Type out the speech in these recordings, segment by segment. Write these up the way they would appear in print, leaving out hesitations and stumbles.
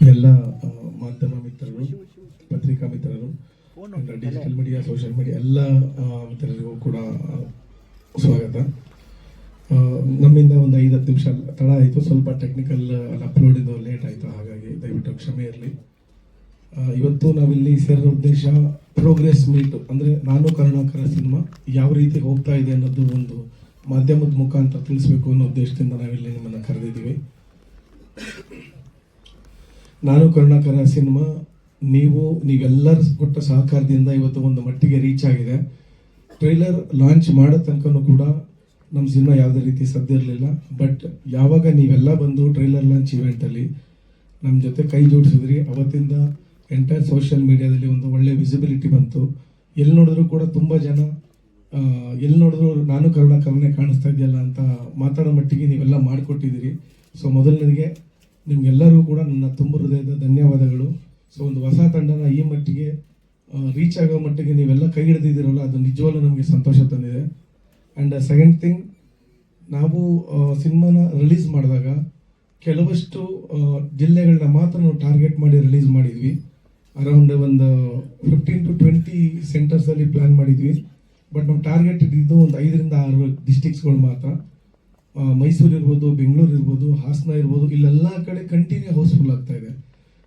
ಎಲ್ಲ ಮಾಧ್ಯಮ ಮಿತ್ರರು, ಪತ್ರಿಕಾ ಮಿತ್ರರು, ಡಿಜಿಟಲ್ ಮೀಡಿಯಾ, ಸೋಷಿಯಲ್ ಮೀಡಿಯಾ ಎಲ್ಲ ಮಿತ್ರರಿಗೂ ಕೂಡ ಸ್ವಾಗತ. ನಮ್ಮಿಂದ ಒಂದು 5-10 ನಿಮಿಷ ತಡ ಆಯಿತು, ಸ್ವಲ್ಪ ಟೆಕ್ನಿಕಲ್ ಅಪ್ಲೋಡ್ ಇದು ಲೇಟ್ ಆಯಿತು, ಹಾಗಾಗಿ ದಯವಿಟ್ಟು ಕ್ಷಮೆ ಇರಲಿ. ಇವತ್ತು ನಾವಿಲ್ಲಿ ಸೇರಿದ ಉದ್ದೇಶ ಪ್ರೋಗ್ರೆಸ್ ಮೀಟ್, ಅಂದರೆ ನಾನು ಕರುಣಾಕರ ಸಿನಿಮಾ ಯಾವ ರೀತಿ ಹೋಗ್ತಾ ಇದೆ ಅನ್ನೋದು ಒಂದು ಮಾಧ್ಯಮದ ಮುಖಾಂತರ ತಿಳಿಸ್ಬೇಕು ಅನ್ನೋ ಉದ್ದೇಶದಿಂದ ನಾವಿಲ್ಲಿ ನಿಮ್ಮನ್ನು ಕರೆದಿದ್ದೀವಿ. ನಾನು ಕರುಣಾಕರ ಸಿನಿಮಾ ನೀವೆಲ್ಲರ ಕೊಟ್ಟ ಸಹಕಾರದಿಂದ ಇವತ್ತು ಒಂದು ಮಟ್ಟಿಗೆ ರೀಚ್ ಆಗಿದೆ. ಟ್ರೈಲರ್ ಲಾಂಚ್ ಮಾಡೋ ತನಕನೂ ಕೂಡ ನಮ್ಮ ಸಿನಿಮಾ ಯಾವುದೇ ರೀತಿ ಸದ್ಯ ಇರಲಿಲ್ಲ. ಬಟ್ ಯಾವಾಗ ನೀವೆಲ್ಲ ಬಂದು ಟ್ರೈಲರ್ ಲಾಂಚ್ ಇವೆಂಟಲ್ಲಿ ನಮ್ಮ ಜೊತೆ ಕೈ ಜೋಡಿಸಿದ್ರಿ, ಅವತ್ತಿಂದ ಎಂಟೈರ್ ಸೋಷಿಯಲ್ ಮೀಡಿಯಾದಲ್ಲಿ ಒಂದು ಒಳ್ಳೆ ವಿಸಿಬಿಲಿಟಿ ಬಂತು. ಎಲ್ಲಿ ನೋಡಿದ್ರು ಕೂಡ ತುಂಬ ಜನ ಎಲ್ಲಿ ನೋಡಿದ್ರು ನಾನು ಕರುಣಾಕರನೇ ಕಾಣಿಸ್ತಾ ಇದೆಯಲ್ಲ ಅಂತ ಮಾತಾಡೋ ಮಟ್ಟಿಗೆ ನೀವೆಲ್ಲ ಮಾಡಿಕೊಟ್ಟಿದ್ದೀರಿ. ಸೊ ಮೊದಲನೇಗೆ ನಿಮ್ಗೆಲ್ಲರಿಗೂ ಕೂಡ ನನ್ನ ತುಂಬ ಹೃದಯದ ಧನ್ಯವಾದಗಳು. ಸೊ ಒಂದು ಹೊಸ ತಂಡನ ಈ ಮಟ್ಟಿಗೆ ರೀಚ್ ಆಗೋ ಮಟ್ಟಿಗೆ ನೀವೆಲ್ಲ ಕೈ ಹಿಡಿದಿದ್ದೀರಲ್ಲ, ಅದು ನಿಜವಾಗ್ಲೂ ನಮಗೆ ಸಂತೋಷ ತಂದಿದೆ. ಆ್ಯಂಡ್ ಸೆಕೆಂಡ್ ಥಿಂಗ್, ನಾವು ಸಿನಿಮಾನ ರಿಲೀಸ್ ಮಾಡಿದಾಗ ಕೆಲವಷ್ಟು ಜಿಲ್ಲೆಗಳನ್ನ ಮಾತ್ರ ನಾವು ಟಾರ್ಗೆಟ್ ಮಾಡಿ ರಿಲೀಸ್ ಮಾಡಿದ್ವಿ. ಅರೌಂಡ್ ಒಂದು 15 to 20 ಸೆಂಟರ್ಸಲ್ಲಿ ಪ್ಲ್ಯಾನ್ ಮಾಡಿದ್ವಿ. ಬಟ್ ನಮ್ಮ ಟಾರ್ಗೆಟ್ ಇದ್ದಿದ್ದು ಒಂದು 5-6 ಡಿಸ್ಟಿಕ್ಸ್ಗಳು ಮಾತ್ರ. ಮೈಸೂರು ಇರ್ಬೋದು, ಬೆಂಗಳೂರು ಇರ್ಬೋದು, ಹಾಸನ ಇರ್ಬೋದು, ಇಲ್ಲೆಲ್ಲ ಕಡೆ ಕಂಟಿನ್ಯೂ ಹೌಸ್ಫುಲ್ ಆಗ್ತಾ ಇದೆ.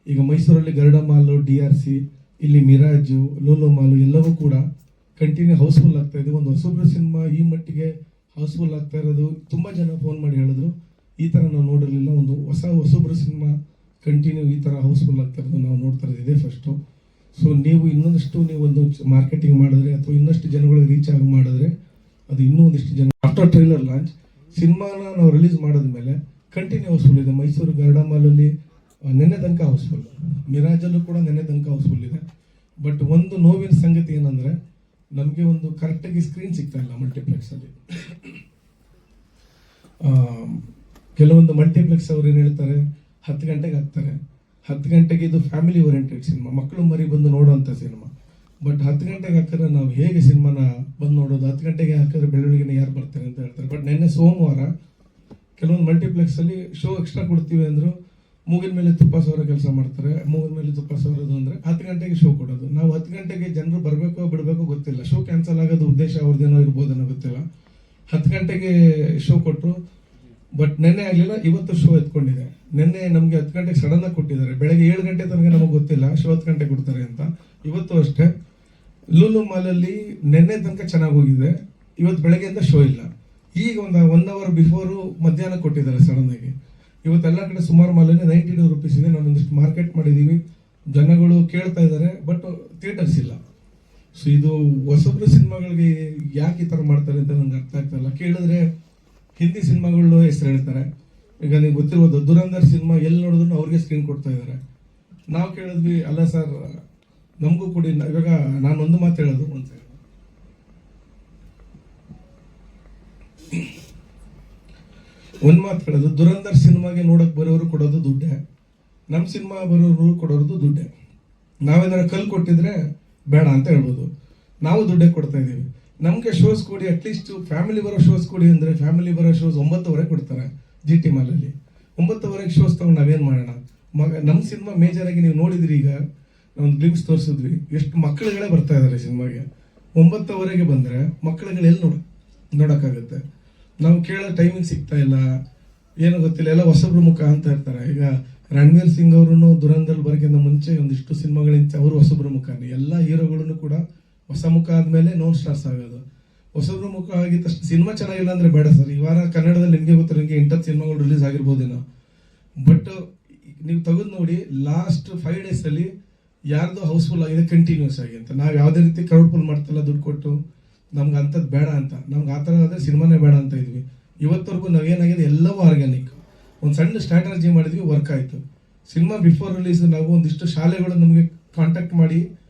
ಈಗ ಮೈಸೂರಲ್ಲಿ ಗರುಡ ಮಾಲು, DRC, ಇಲ್ಲಿ ಮಿರಾಜು, ಲೋಲೋ ಮಾಲು ಎಲ್ಲವೂ ಕೂಡ ಕಂಟಿನ್ಯೂ ಹೌಸ್ಫುಲ್ ಆಗ್ತಾ ಇದೆ. ಒಂದು ಹೊಸಬ್ರು ಸಿನಿಮಾ ಈ ಮಟ್ಟಿಗೆ ಹೌಸ್ಫುಲ್ ಆಗ್ತಾ ಇರೋದು ತುಂಬ ಜನ ಫೋನ್ ಮಾಡಿ ಹೇಳಿದ್ರು, ಈ ಥರ ನಾವು ನೋಡಿರಲಿಲ್ಲ. ಒಂದು ಹೊಸಬ್ರು ಸಿನಿಮಾ ಕಂಟಿನ್ಯೂ ಈ ಥರ ಹೌಸ್ಫುಲ್ ಆಗ್ತಾ ಇರೋದು ನಾವು ನೋಡ್ತಾ ಇರೋದಿದೆ ಫಸ್ಟು. ಸೊ ನೀವು ಇನ್ನೊಂದಷ್ಟು ಒಂದು ಮಾರ್ಕೆಟಿಂಗ್ ಮಾಡಿದ್ರೆ ಅಥವಾ ಇನ್ನಷ್ಟು ಜನಗಳಿಗೆ ರೀಚ್ ಆಗಿ ಮಾಡಿದ್ರೆ ಅದು ಇನ್ನೂ ಒಂದಿಷ್ಟು ಜನ. ಆಫ್ಟರ್ ಟ್ರೈಲರ್ ಲಾಂಚ್ ಸಿನಿಮಾನ ನಾವು ರಿಲೀಸ್ ಮಾಡಿದ್ಮೇಲೆ ಕಂಟಿನ್ಯೂ ಹೌಸ್ಫುಲ್ ಇದೆ. ಮೈಸೂರು ಗರುಡ ಮಾಲಲ್ಲಿ ನೆನ್ನೆ ತನಕ ಹೌಸ್ಫುಲ್, ಮಿರಾಜಲ್ಲೂ ಕೂಡ ನೆನ್ನೆ ತನಕ ಹೌಸ್ಫುಲ್ ಇದೆ. ಬಟ್ ಒಂದು ನೋವಿನ ಸಂಗತಿ ಏನಂದರೆ ನಮಗೆ ಒಂದು ಕರೆಕ್ಟಾಗಿ ಸ್ಕ್ರೀನ್ ಸಿಗ್ತಾ ಇಲ್ಲ ಮಲ್ಟಿಪ್ಲೆಕ್ಸಲ್ಲಿ. ಕೆಲವೊಂದು ಮಲ್ಟಿಪ್ಲೆಕ್ಸ್ ಅವ್ರು ಏನು ಹೇಳ್ತಾರೆ, 10 ಗಂಟೆಗೆ ಹಾಕ್ತಾರೆ. 10 ಗಂಟೆಗೆ ಇದು ಫ್ಯಾಮಿಲಿ ಓರಿಯೆಂಟೆಡ್ ಸಿನಿಮಾ, ಮಕ್ಕಳು ಮರಿ ಬಂದು ನೋಡೋವಂಥ ಸಿನಿಮಾ. ಬಟ್ 10 ಗಂಟೆಗೆ ಹಾಕಿದ್ರೆ ನಾವು ಹೇಗೆ ಸಿನಿಮಾನ ಬಂದು ನೋಡೋದು? 10 ಗಂಟೆಗೆ ಹಾಕಿದ್ರೆ ಬೆಳವಣಿಗೆನ ಯಾರು ಬರ್ತಾರೆ ಅಂತ ಹೇಳ್ತಾರೆ. ಬಟ್ ನಿನ್ನೆ ಸೋಮವಾರ ಕೆಲವೊಂದು ಮಲ್ಟಿಪ್ಲೆಕ್ಸಲ್ಲಿ ಶೋ ಎಕ್ಸ್ಟ್ರಾ ಕೊಡ್ತೀವಿ ಅಂದರು, ಮೂಗಿನ ಮೇಲೆ ತುಪ್ಪ ಸವರ ಕೆಲಸ ಮಾಡ್ತಾರೆ. ಮೂಗಿನ ಮೇಲೆ ತುಪ್ಪ ಸವರೋದು ಅಂದರೆ 10 ಗಂಟೆಗೆ ಶೋ ಕೊಡೋದು. ನಾವು 10 ಗಂಟೆಗೆ ಜನರು ಬರಬೇಕೋ ಬಿಡಬೇಕೋ ಗೊತ್ತಿಲ್ಲ. ಶೋ ಕ್ಯಾನ್ಸಲ್ ಆಗೋದು ಉದ್ದೇಶ ಅವ್ರದ್ದೇನೋ ಇರ್ಬೋದೇನೋ ಗೊತ್ತಿಲ್ಲ. 10 ಗಂಟೆಗೆ ಶೋ ಕೊಟ್ಟರು, ಬಟ್ ನೆನ್ನೆ ಆಗಲಿಲ್ಲ, ಇವತ್ತು ಶೋ ಎತ್ಕೊಂಡಿದೆ. ನೆನ್ನೆ ನಮಗೆ 10 ಗಂಟೆಗೆ ಸಡನ್ನಾಗಿ ಕೊಟ್ಟಿದ್ದಾರೆ. ಬೆಳಗ್ಗೆ 7 ಗಂಟೆ ತನಕ ನಮಗೆ ಗೊತ್ತಿಲ್ಲ ಶೋ 10 ಗಂಟೆಗೆ ಕೊಡ್ತಾರೆ ಅಂತ. ಇವತ್ತು ಅಷ್ಟೇ ಲೂಲು ಮಾಲಲ್ಲಿ ನೆನ್ನೆ ತನಕ ಚೆನ್ನಾಗಿ ಹೋಗಿದೆ, ಇವತ್ತು ಬೆಳಗ್ಗೆಯಿಂದ ಶೋ ಇಲ್ಲ. ಈಗ ಒಂದು 1 hour ಬಿಫೋರು ಮಧ್ಯಾಹ್ನ ಕೊಟ್ಟಿದ್ದಾರೆ ಸಡನ್ನಾಗಿ. ಇವತ್ತೆಲ್ಲ ಕಡೆ ಸುಮಾರು ಮಾಲಲ್ಲಿ 92 ರೂಪೀಸ್ ಇದೆ. ನಾವು ಒಂದಿಷ್ಟು ಮಾರ್ಕೆಟ್ ಮಾಡಿದ್ದೀವಿ, ಜನಗಳು ಕೇಳ್ತಾ ಇದ್ದಾರೆ, ಬಟ್ ಥಿಯೇಟರ್ಸ್ ಇಲ್ಲ. ಸೊ ಇದು ಹೊಸಬ್ರು ಸಿನಿಮಾಗಳಿಗೆ ಯಾಕೆ ಈ ಥರ ಮಾಡ್ತಾರೆ ಅಂತ ನನಗೆ ಅರ್ಥ ಆಗ್ತಾ ಇಲ್ಲ. ಕೇಳಿದ್ರೆ ಹಿಂದಿ ಸಿನಿಮಾಗಳು ಹೆಸರು ಹೇಳ್ತಾರೆ. ಈಗ ನೀವು ಗೊತ್ತಿರ್ಬೋದು, ದುರಂಧರ್ ಸಿನಿಮಾ ಎಲ್ಲಿ ನೋಡಿದ್ರು ಅವ್ರಿಗೆ ಸ್ಕ್ರೀನ್ ಕೊಡ್ತಾ ಇದ್ದಾರೆ. ನಾವು ಕೇಳಿದ್ವಿ, ಅಲ್ಲ ಸರ್ ನಮಗೂ ಕೊಡಿ. ಇವಾಗ ನಾನು ಒಂದು ಮಾತು ಹೇಳೋದು, ಒಂದು ಮಾತು ಹೇಳೋದು, ದುರಂಧರ್ ಸಿನಿಮಾಗೆ ನೋಡಕ್ ಬರೋರು ಕೊಡೋದು ದುಡ್ಡೇ, ನಮ್ಮ ಸಿನಿಮಾ ಬರೋರು ಕೊಡೋದು ದುಡ್ಡೇ. ನಾವೇನಾರ ಕಲ್ಲು ಕೊಟ್ಟಿದ್ರೆ ಬೇಡ ಅಂತ ಹೇಳ್ಬೋದು, ನಾವು ದುಡ್ಡೇ ಕೊಡ್ತಾ ಇದ್ದೀವಿ. ನಮಗೆ ಶೋಸ್ ಕೊಡಿ, ಅಟ್ಲೀಸ್ಟ್ ಫ್ಯಾಮಿಲಿ ಬರೋ ಶೋಸ್ ಕೊಡಿ ಅಂದರೆ ಫ್ಯಾಮಿಲಿ ಬರೋ ಶೋಸ್ 9:00 ಕೊಡ್ತಾರೆ GT ಮಾಲಲ್ಲಿ. 9:00 ಶೋಸ್ ತಗೊಂಡು ನಾವೇನು ಮಾಡೋಣ? ನಮ್ಮ ಸಿನಿಮಾ ಮೇಜರ್ ಆಗಿ ನೀವು ನೋಡಿದ್ರಿ, ಈಗ ಒಂದು ಗ್ಲಿಮ್ಸ್ ತೋರಿಸಿದ್ವಿ, ಎಷ್ಟು ಮಕ್ಕಳುಗಳೇ ಬರ್ತಾ ಇದ್ದಾರೆ ಸಿನಿಮಾಗೆ. 9:00 ಬಂದರೆ ಮಕ್ಕಳುಗಳು ಎಲ್ಲಿ ನೋಡೋಕ್ಕಾಗುತ್ತೆ? ನಾವು ಕೇಳೋ ಟೈಮಿಂಗ್ ಸಿಗ್ತಾ ಇಲ್ಲ, ಏನೋ ಗೊತ್ತಿಲ್ಲ, ಎಲ್ಲ ಹೊಸಬ್ರು ಮುಖ ಅಂತ ಇರ್ತಾರೆ. ಈಗ ರಣವೀರ್ ಸಿಂಗ್ ಅವರು ದುರಂಧರ್ ಬರೋಕ್ಕಿಂತ ಮುಂಚೆ ಒಂದಿಷ್ಟು ಸಿನಿಮಾಗಳಿಂದ ಅವರು ಹೊಸಬ್ರು ಮುಖನೇ. ಎಲ್ಲ ಹೀರೋಗಳನ್ನು ಕೂಡ ಹೊಸ ಮುಖ ಆದಮೇಲೆ ನೋನ್ ಸ್ಟಾರ್ಸ್ ಆಗೋದು. ಹೊಸಬ್ರು ಮುಖ ಆಗಿದ ತಕ್ಷಣ ಸಿನಿಮಾ ಚೆನ್ನಾಗಿಲ್ಲ ಅಂದರೆ ಬೇಡ ಸರ್. ಈ ವಾರ ಕನ್ನಡದಲ್ಲಿ ನಿಮಗೆ ಗೊತ್ತಿರೋ 8 ಸಿನಿಮಾಗಳು ರಿಲೀಸ್ ಆಗಿರ್ಬೋದೇನೋ, ಬಟ್ ನೀವು ತೆಗೆದು ನೋಡಿ ಲಾಸ್ಟ್ 5 ಡೇಸಲ್ಲಿ ಯಾರ್ದು ಹೌಸ್ಫುಲ್ ಆಗಿದೆ ಕಂಟಿನ್ಯೂಸ್ ಆಗಿ ಅಂತ. ನಾವು ಯಾವುದೇ ರೀತಿ ಕ್ರೌಡ್ಫುಲ್ ಮಾಡ್ತಿಲ್ಲ ದುಡ್ಡು ಕೊಟ್ಟು, ನಮ್ಗೆ ಅಂಥದ್ದು ಬೇಡ ಅಂತ. ನಮ್ಗೆ ಆ ಥರ ಆದರೆ ಸಿನಿಮಾನೇ ಬೇಡ ಅಂತ ಇದ್ವಿ. ಇವತ್ತವರೆಗೂ ನಾವೇನಾಗಿದೆ ಎಲ್ಲವೂ ಆರ್ಗ್ಯಾನಿಕ್. ಒಂದು ಸಣ್ಣ ಸ್ಟ್ರಾಟಜಿ ಮಾಡಿದ್ವಿ, ವರ್ಕ್ ಆಯಿತು. ಸಿನಿಮಾ ಬಿಫೋರ್ ರಿಲೀಸ್ ನಾವು ಒಂದಿಷ್ಟು ಶಾಲೆಗಳು ನಮಗೆ ಕಾಂಟ್ಯಾಕ್ಟ್ ಮಾಡಿ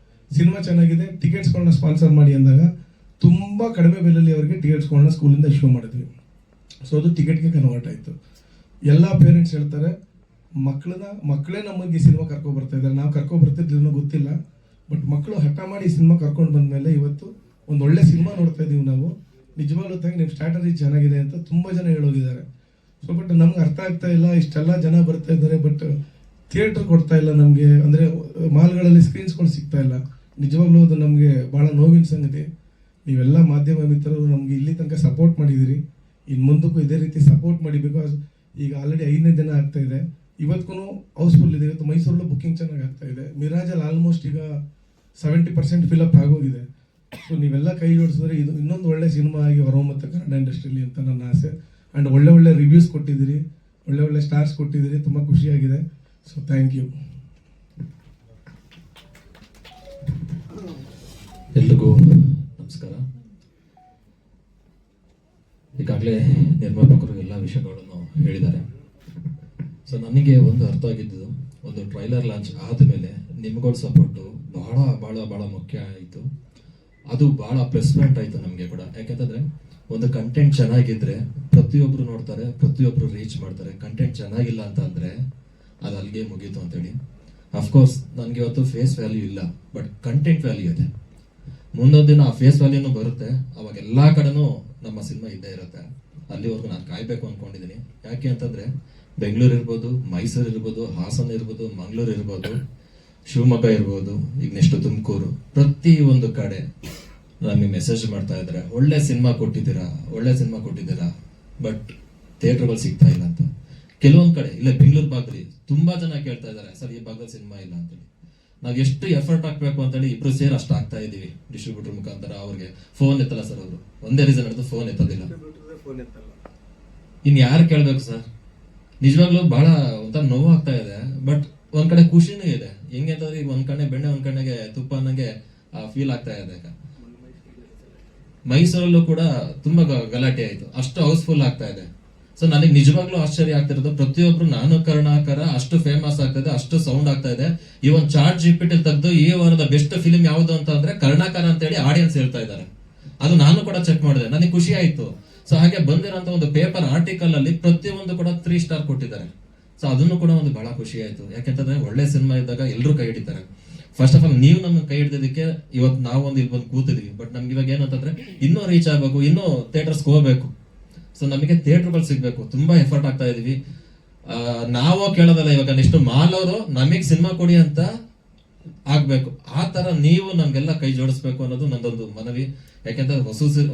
ಸಿನಿಮಾ ಚೆನ್ನಾಗಿದೆ, ಟಿಕೆಟ್ಸ್ಗಳನ್ನ ಸ್ಪಾನ್ಸರ್ ಮಾಡಿ ಅಂದಾಗ ತುಂಬ ಕಡಿಮೆ ಬೆಲೆಯಲ್ಲಿ ಅವರಿಗೆ ಟಿಕೆಟ್ಸ್ಗಳನ್ನ ಸ್ಕೂಲಿಂದ ಇಶ್ಯೂ ಮಾಡಿದ್ವಿ. ಸೊ ಅದು ಟಿಕೆಟ್ಗೆ ಕನ್ವರ್ಟ್ ಆಯಿತು. ಎಲ್ಲ ಪೇರೆಂಟ್ಸ್ ಹೇಳ್ತಾರೆ, ಮಕ್ಕಳೇ ನಮಗೆ ಸಿನಿಮಾ ಕರ್ಕೊಬರ್ತಾ ಇದ್ದಾರೆ, ನಾವು ಕರ್ಕೊಬರ್ತಿದ್ರೂ ಗೊತ್ತಿಲ್ಲ. ಬಟ್ ಮಕ್ಕಳು ಹಠ ಮಾಡಿ ಸಿನಿಮಾ ಕರ್ಕೊಂಡು ಬಂದಮೇಲೆ ಇವತ್ತು ಒಂದು ಒಳ್ಳೆ ಸಿನಿಮಾ ನೋಡ್ತಾ ಇದ್ದೀವಿ ನಾವು. ನಿಜವಾಗ್ಲೂ ನಿಮ್ಮ ಸ್ಟ್ರಾಟಜಿ ಚೆನ್ನಾಗಿದೆ ಅಂತ ತುಂಬ ಜನ ಹೇಳೋಗಿದ್ದಾರೆ. ಸೊ ಬಟ್ ನಮ್ಗೆ ಅರ್ಥ ಆಗ್ತಾ ಇಲ್ಲ, ಇಷ್ಟೆಲ್ಲ ಜನ ಬರ್ತಾ ಇದ್ದಾರೆ, ಬಟ್ ಥಿಯೇಟರ್ ಕೊಡ್ತಾ ಇಲ್ಲ ನಮಗೆ, ಅಂದರೆ ಮಾಲ್ಗಳಲ್ಲಿ ಸ್ಕ್ರೀನ್ಸ್ಗಳು ಸಿಗ್ತಾ ಇಲ್ಲ. ನಿಜವಾಗ್ಲೂ ಅದು ನಮಗೆ ಭಾಳ ನೋವಿನ ಸಂಗತಿ. ನೀವೆಲ್ಲ ಮಾಧ್ಯಮ ಮಿತ್ರರು ನಮಗೆ ಇಲ್ಲಿ ತನಕ ಸಪೋರ್ಟ್ ಮಾಡಿದ್ದೀರಿ, ಇನ್ನು ಮುಂದಕ್ಕೂ ಇದೇ ರೀತಿ ಸಪೋರ್ಟ್ ಮಾಡಿ. ಬಿಕಾಸ್ ಈಗ ಆಲ್ರೆಡಿ 5ನೇ ದಿನ ಆಗ್ತಾ ಇದೆ, ಇವತ್ತಿಗೂ ಹೌಸ್ಫುಲ್ ಇದೆ. ಇವತ್ತು ಮೈಸೂರಲ್ಲೂ ಬುಕ್ಕಿಂಗ್ ಚೆನ್ನಾಗಿ ಆಗ್ತಾ ಇದೆ. ಮಿರಾಜಲ್ಲಿ ಆಲ್ಮೋಸ್ಟ್ ಈಗ 70% ಫಿಲಪ್ ಆಗೋಗಿದೆ. ಸೊ ನೀವೆಲ್ಲ ಕೈ ಜೋಡಿಸಿದ್ರೆ ಇದು ಇನ್ನೊಂದು ಒಳ್ಳೆ ಸಿನಿಮಾ ಆಗಿ ಹೊರಹೊಮ್ಮುತ್ತೆ ಕನ್ನಡ ಇಂಡಸ್ಟ್ರಿಯಲ್ಲಿ ಅಂತ ನನ್ನ ಆಸೆ. ಆ್ಯಂಡ್ ಒಳ್ಳೆ ರಿವ್ಯೂಸ್ ಕೊಟ್ಟಿದ್ದೀರಿ, ಒಳ್ಳೆ ಸ್ಟಾರ್ಸ್ ಕೊಟ್ಟಿದ್ದೀರಿ, ತುಂಬ ಖುಷಿಯಾಗಿದೆ. So thank you. ಎಲ್ರಿಗೂ ನಮಸ್ಕಾರ. ಈಗಾಗಲೇ ನಿರ್ಮಾಪಕರು ಎಲ್ಲ ವಿಷಯಗಳನ್ನು ಹೇಳಿದ್ದಾರೆ. ಸೊ ನನಗೆ ಒಂದು ಅರ್ಥ ಆಗಿದ್ದು, ಒಂದು ಟ್ರೈಲರ್ ಲಾಂಚ್ ಆದಮೇಲೆ ನಿಮ್ಗಳ ಸಪೋರ್ಟು ಬಹಳ ಬಹಳ ಬಹಳ ಮುಖ್ಯ ಆಯಿತು. ಅದು ಬಹಳ ಪ್ಲಸ್ ಪಾಯಿಂಟ್ ಆಯಿತು ನಮಗೆ ಕೂಡ. ಯಾಕೆಂತಂದ್ರೆ ಒಂದು ಕಂಟೆಂಟ್ ಚೆನ್ನಾಗಿದ್ರೆ ಪ್ರತಿಯೊಬ್ರು ನೋಡ್ತಾರೆ, ಪ್ರತಿಯೊಬ್ರು ರೀಚ್ ಮಾಡ್ತಾರೆ. ಕಂಟೆಂಟ್ ಚೆನ್ನಾಗಿಲ್ಲ ಅಂತ ಅಂದ್ರೆ ಅದು ಅಲ್ಲಿಗೆ ಮುಗೀತು ಅಂತೇಳಿ. ಅಫ್ಕೋರ್ಸ್ ನನಗೆ ಇವತ್ತು ಫೇಸ್ ವ್ಯಾಲ್ಯೂ ಇಲ್ಲ, ಬಟ್ ಕಂಟೆಂಟ್ ವ್ಯಾಲ್ಯೂ ಇದೆ. ಮುಂದೊಂದು ದಿನ ಆ ಫೇಸ್ ವ್ಯಾಲ್ಯೂನು ಬರುತ್ತೆ, ಅವಾಗ ಎಲ್ಲಾ ಕಡೆನೂ ನಮ್ಮ ಸಿನಿಮಾ ಇದ್ದೇ ಇರುತ್ತೆ. ಅಲ್ಲಿವರೆಗೂ ನಾನು ಕಾಯ್ಬೇಕು ಅನ್ಕೊಂಡಿದ್ದೀನಿ. ಯಾಕೆ ಅಂತಂದ್ರೆ ಬೆಂಗಳೂರು ಇರ್ಬೋದು, ಮೈಸೂರು ಇರ್ಬೋದು, ಹಾಸನ ಇರ್ಬೋದು, ಮಂಗಳೂರು ಇರ್ಬೋದು, ಶಿವಮೊಗ್ಗ ಇರ್ಬೋದು, ಈಗ ನೆಕ್ಸ್ಟ್ ತುಮಕೂರು, ಪ್ರತಿ ಒಂದು ಕಡೆ ನಮಗೆ ಮೆಸೇಜ್ ಮಾಡ್ತಾ ಇದ್ದಾರೆ, ಒಳ್ಳೆ ಸಿನಿಮಾ ಕೊಟ್ಟಿದ್ದೀರಾ, ಬಟ್ ಥಿಯೇಟರ್ಗಳು ಸಿಗ್ತಾ ಇಲ್ಲ ಅಂತ. ಕೆಲವೊಂದ್ ಕಡೆ ಇಲ್ಲ ಬೆಂಗಳೂರು ಭಾಗದಲ್ಲಿ ತುಂಬಾ ಜನ ಕೇಳ್ತಾ ಇದ್ದಾರೆ, ಸರ್ ಈ ಭಾಗದಲ್ಲಿ ಸಿನಿಮಾ ಇಲ್ಲ ಅಂತೇಳಿ. ನಾವ್ ಎಷ್ಟು ಎಫರ್ಟ್ ಹಾಕ್ಬೇಕು ಅಂತೇಳಿ ಇಬ್ರು ಸೇರಿ ಅಷ್ಟು ಆಗ್ತಾ ಇದೀವಿ. ಡಿಸ್ಟ್ರಿಬ್ಯೂಟರ್ ಮುಖಾಂತರ ಅವ್ರಿಗೆ ಫೋನ್ ಎತ್ತಲ್ಲ ಸರ್, ಅವರು ಒಂದೇ ರೀಸನ್ ಹಿಡಿದು ಫೋನ್ ಎತ್ತೋದಿಲ್ಲ. ಇನ್ ಯಾರು ಕೇಳ್ಬೇಕು ಸರ್? ನಿಜವಾಗ್ಲೂ ಬಹಳ ಒಂಥರ ನೋವು ಆಗ್ತಾ ಇದೆ, ಬಟ್ ಒಂದ್ ಕಡೆ ಖುಷಿನೂ ಇದೆ. ಹೆಂಗೆ ಅಂತಂದ್ರೆ ಈಗ ಒಂದ್ ಕಡೆ ಬೆಣ್ಣೆ, ಒಂದ್ ಕಡೆಗೆ ತುಪ್ಪ ಅನ್ನಂಗೆ ಫೀಲ್ ಆಗ್ತಾ ಇದೆ. ಮೈಸೂರಲ್ಲೂ ಕೂಡ ತುಂಬಾ ಗಲಾಟೆ ಆಯ್ತು, ಅಷ್ಟು ಹೌಸ್ಫುಲ್ ಆಗ್ತಾ ಇದೆ. ಸೊ ನನಗೆ ನಿಜವಾಗ್ಲೂ ಆಶ್ಚರ್ಯ ಆಗ್ತಿರೋದು, ಪ್ರತಿಯೊಬ್ರು ನಾನು ಕರ್ಣಾಕರ ಅಷ್ಟು ಫೇಮಸ್ ಆಗ್ತಾ ಇದೆ, ಅಷ್ಟು ಸೌಂಡ್ ಆಗ್ತಾ ಇದೆ. ಈ ಒಂದು ಚಾರ್ಟ್ ಜಿಪಿಟಿ ತೆಗೆದು ಈ ವಾರದ ಬೆಸ್ಟ್ ಫಿಲ್ಮ್ ಯಾವುದು ಅಂತ ಅಂದ್ರೆ ಕರ್ಣಾಕರ ಅಂತ ಹೇಳಿ ಆಡಿಯನ್ಸ್ ಹೇಳ್ತಾ ಇದ್ದಾರೆ. ಅದು ನಾನು ಕೂಡ ಚೆಕ್ ಮಾಡಿದೆ, ನನಗೆ ಖುಷಿ ಆಯ್ತು. ಸೊ ಹಾಗೆ ಬಂದಿರೋಂತ ಒಂದು ಪೇಪರ್ ಆರ್ಟಿಕಲ್ ಅಲ್ಲಿ ಪ್ರತಿಯೊಂದು ಕೂಡ 3 ಸ್ಟಾರ್ ಕೊಟ್ಟಿದ್ದಾರೆ. ಸೊ ಅದನ್ನು ಕೂಡ ಒಂದು ಬಹಳ ಖುಷಿ ಆಯ್ತು. ಯಾಕೆಂತಂದ್ರೆ ಒಳ್ಳೆ ಸಿನಿಮಾ ಇದ್ದಾಗ ಎಲ್ಲರೂ ಕೈ ಹಿಡಿತಾರೆ. ಫಸ್ಟ್ ಆಫ್ ಆಲ್ ನೀವು ನಮ್ಗೆ ಕೈ ಹಿಡಿದಕ್ಕೆ ಇವತ್ತು ನಾವೊಂದು ಇಲ್ಲಿ ಬಂದು ಕೂತಿದ್ವಿ. ಬಟ್ ನಮ್ಗೆ ಇವಾಗ ಏನಂತಂದ್ರೆ ಇನ್ನೂ ರೀಚ್ ಆಗ್ಬೇಕು, ಇನ್ನೂ ಥಿಯೇಟರ್ಸ್ ಹೋಗ್ಬೇಕು. ಸೊ ನಮಗೆ ಥಿಯೇಟರ್ಗಳು ಸಿಗ್ಬೇಕು, ತುಂಬಾ ಎಫರ್ಟ್ ಆಗ್ತಾ ಇದೀವಿ. ನಾವು ಕೇಳೋದಲ್ಲ, ಇವಾಗ ನೆಕ್ಸ್ಟ್ ಮಾಲ್ ಅವರು ನಮಗ್ ಸಿನಿಮಾ ಕೊಡಿ ಅಂತ ಆಗ್ಬೇಕು. ಆ ತರ ನೀವು ನಮ್ಗೆಲ್ಲ ಕೈ ಜೋಡಿಸ್ಬೇಕು ಅನ್ನೋದು ನಂದೊಂದು ಮನವಿ. ಯಾಕೆಂದ್ರೆ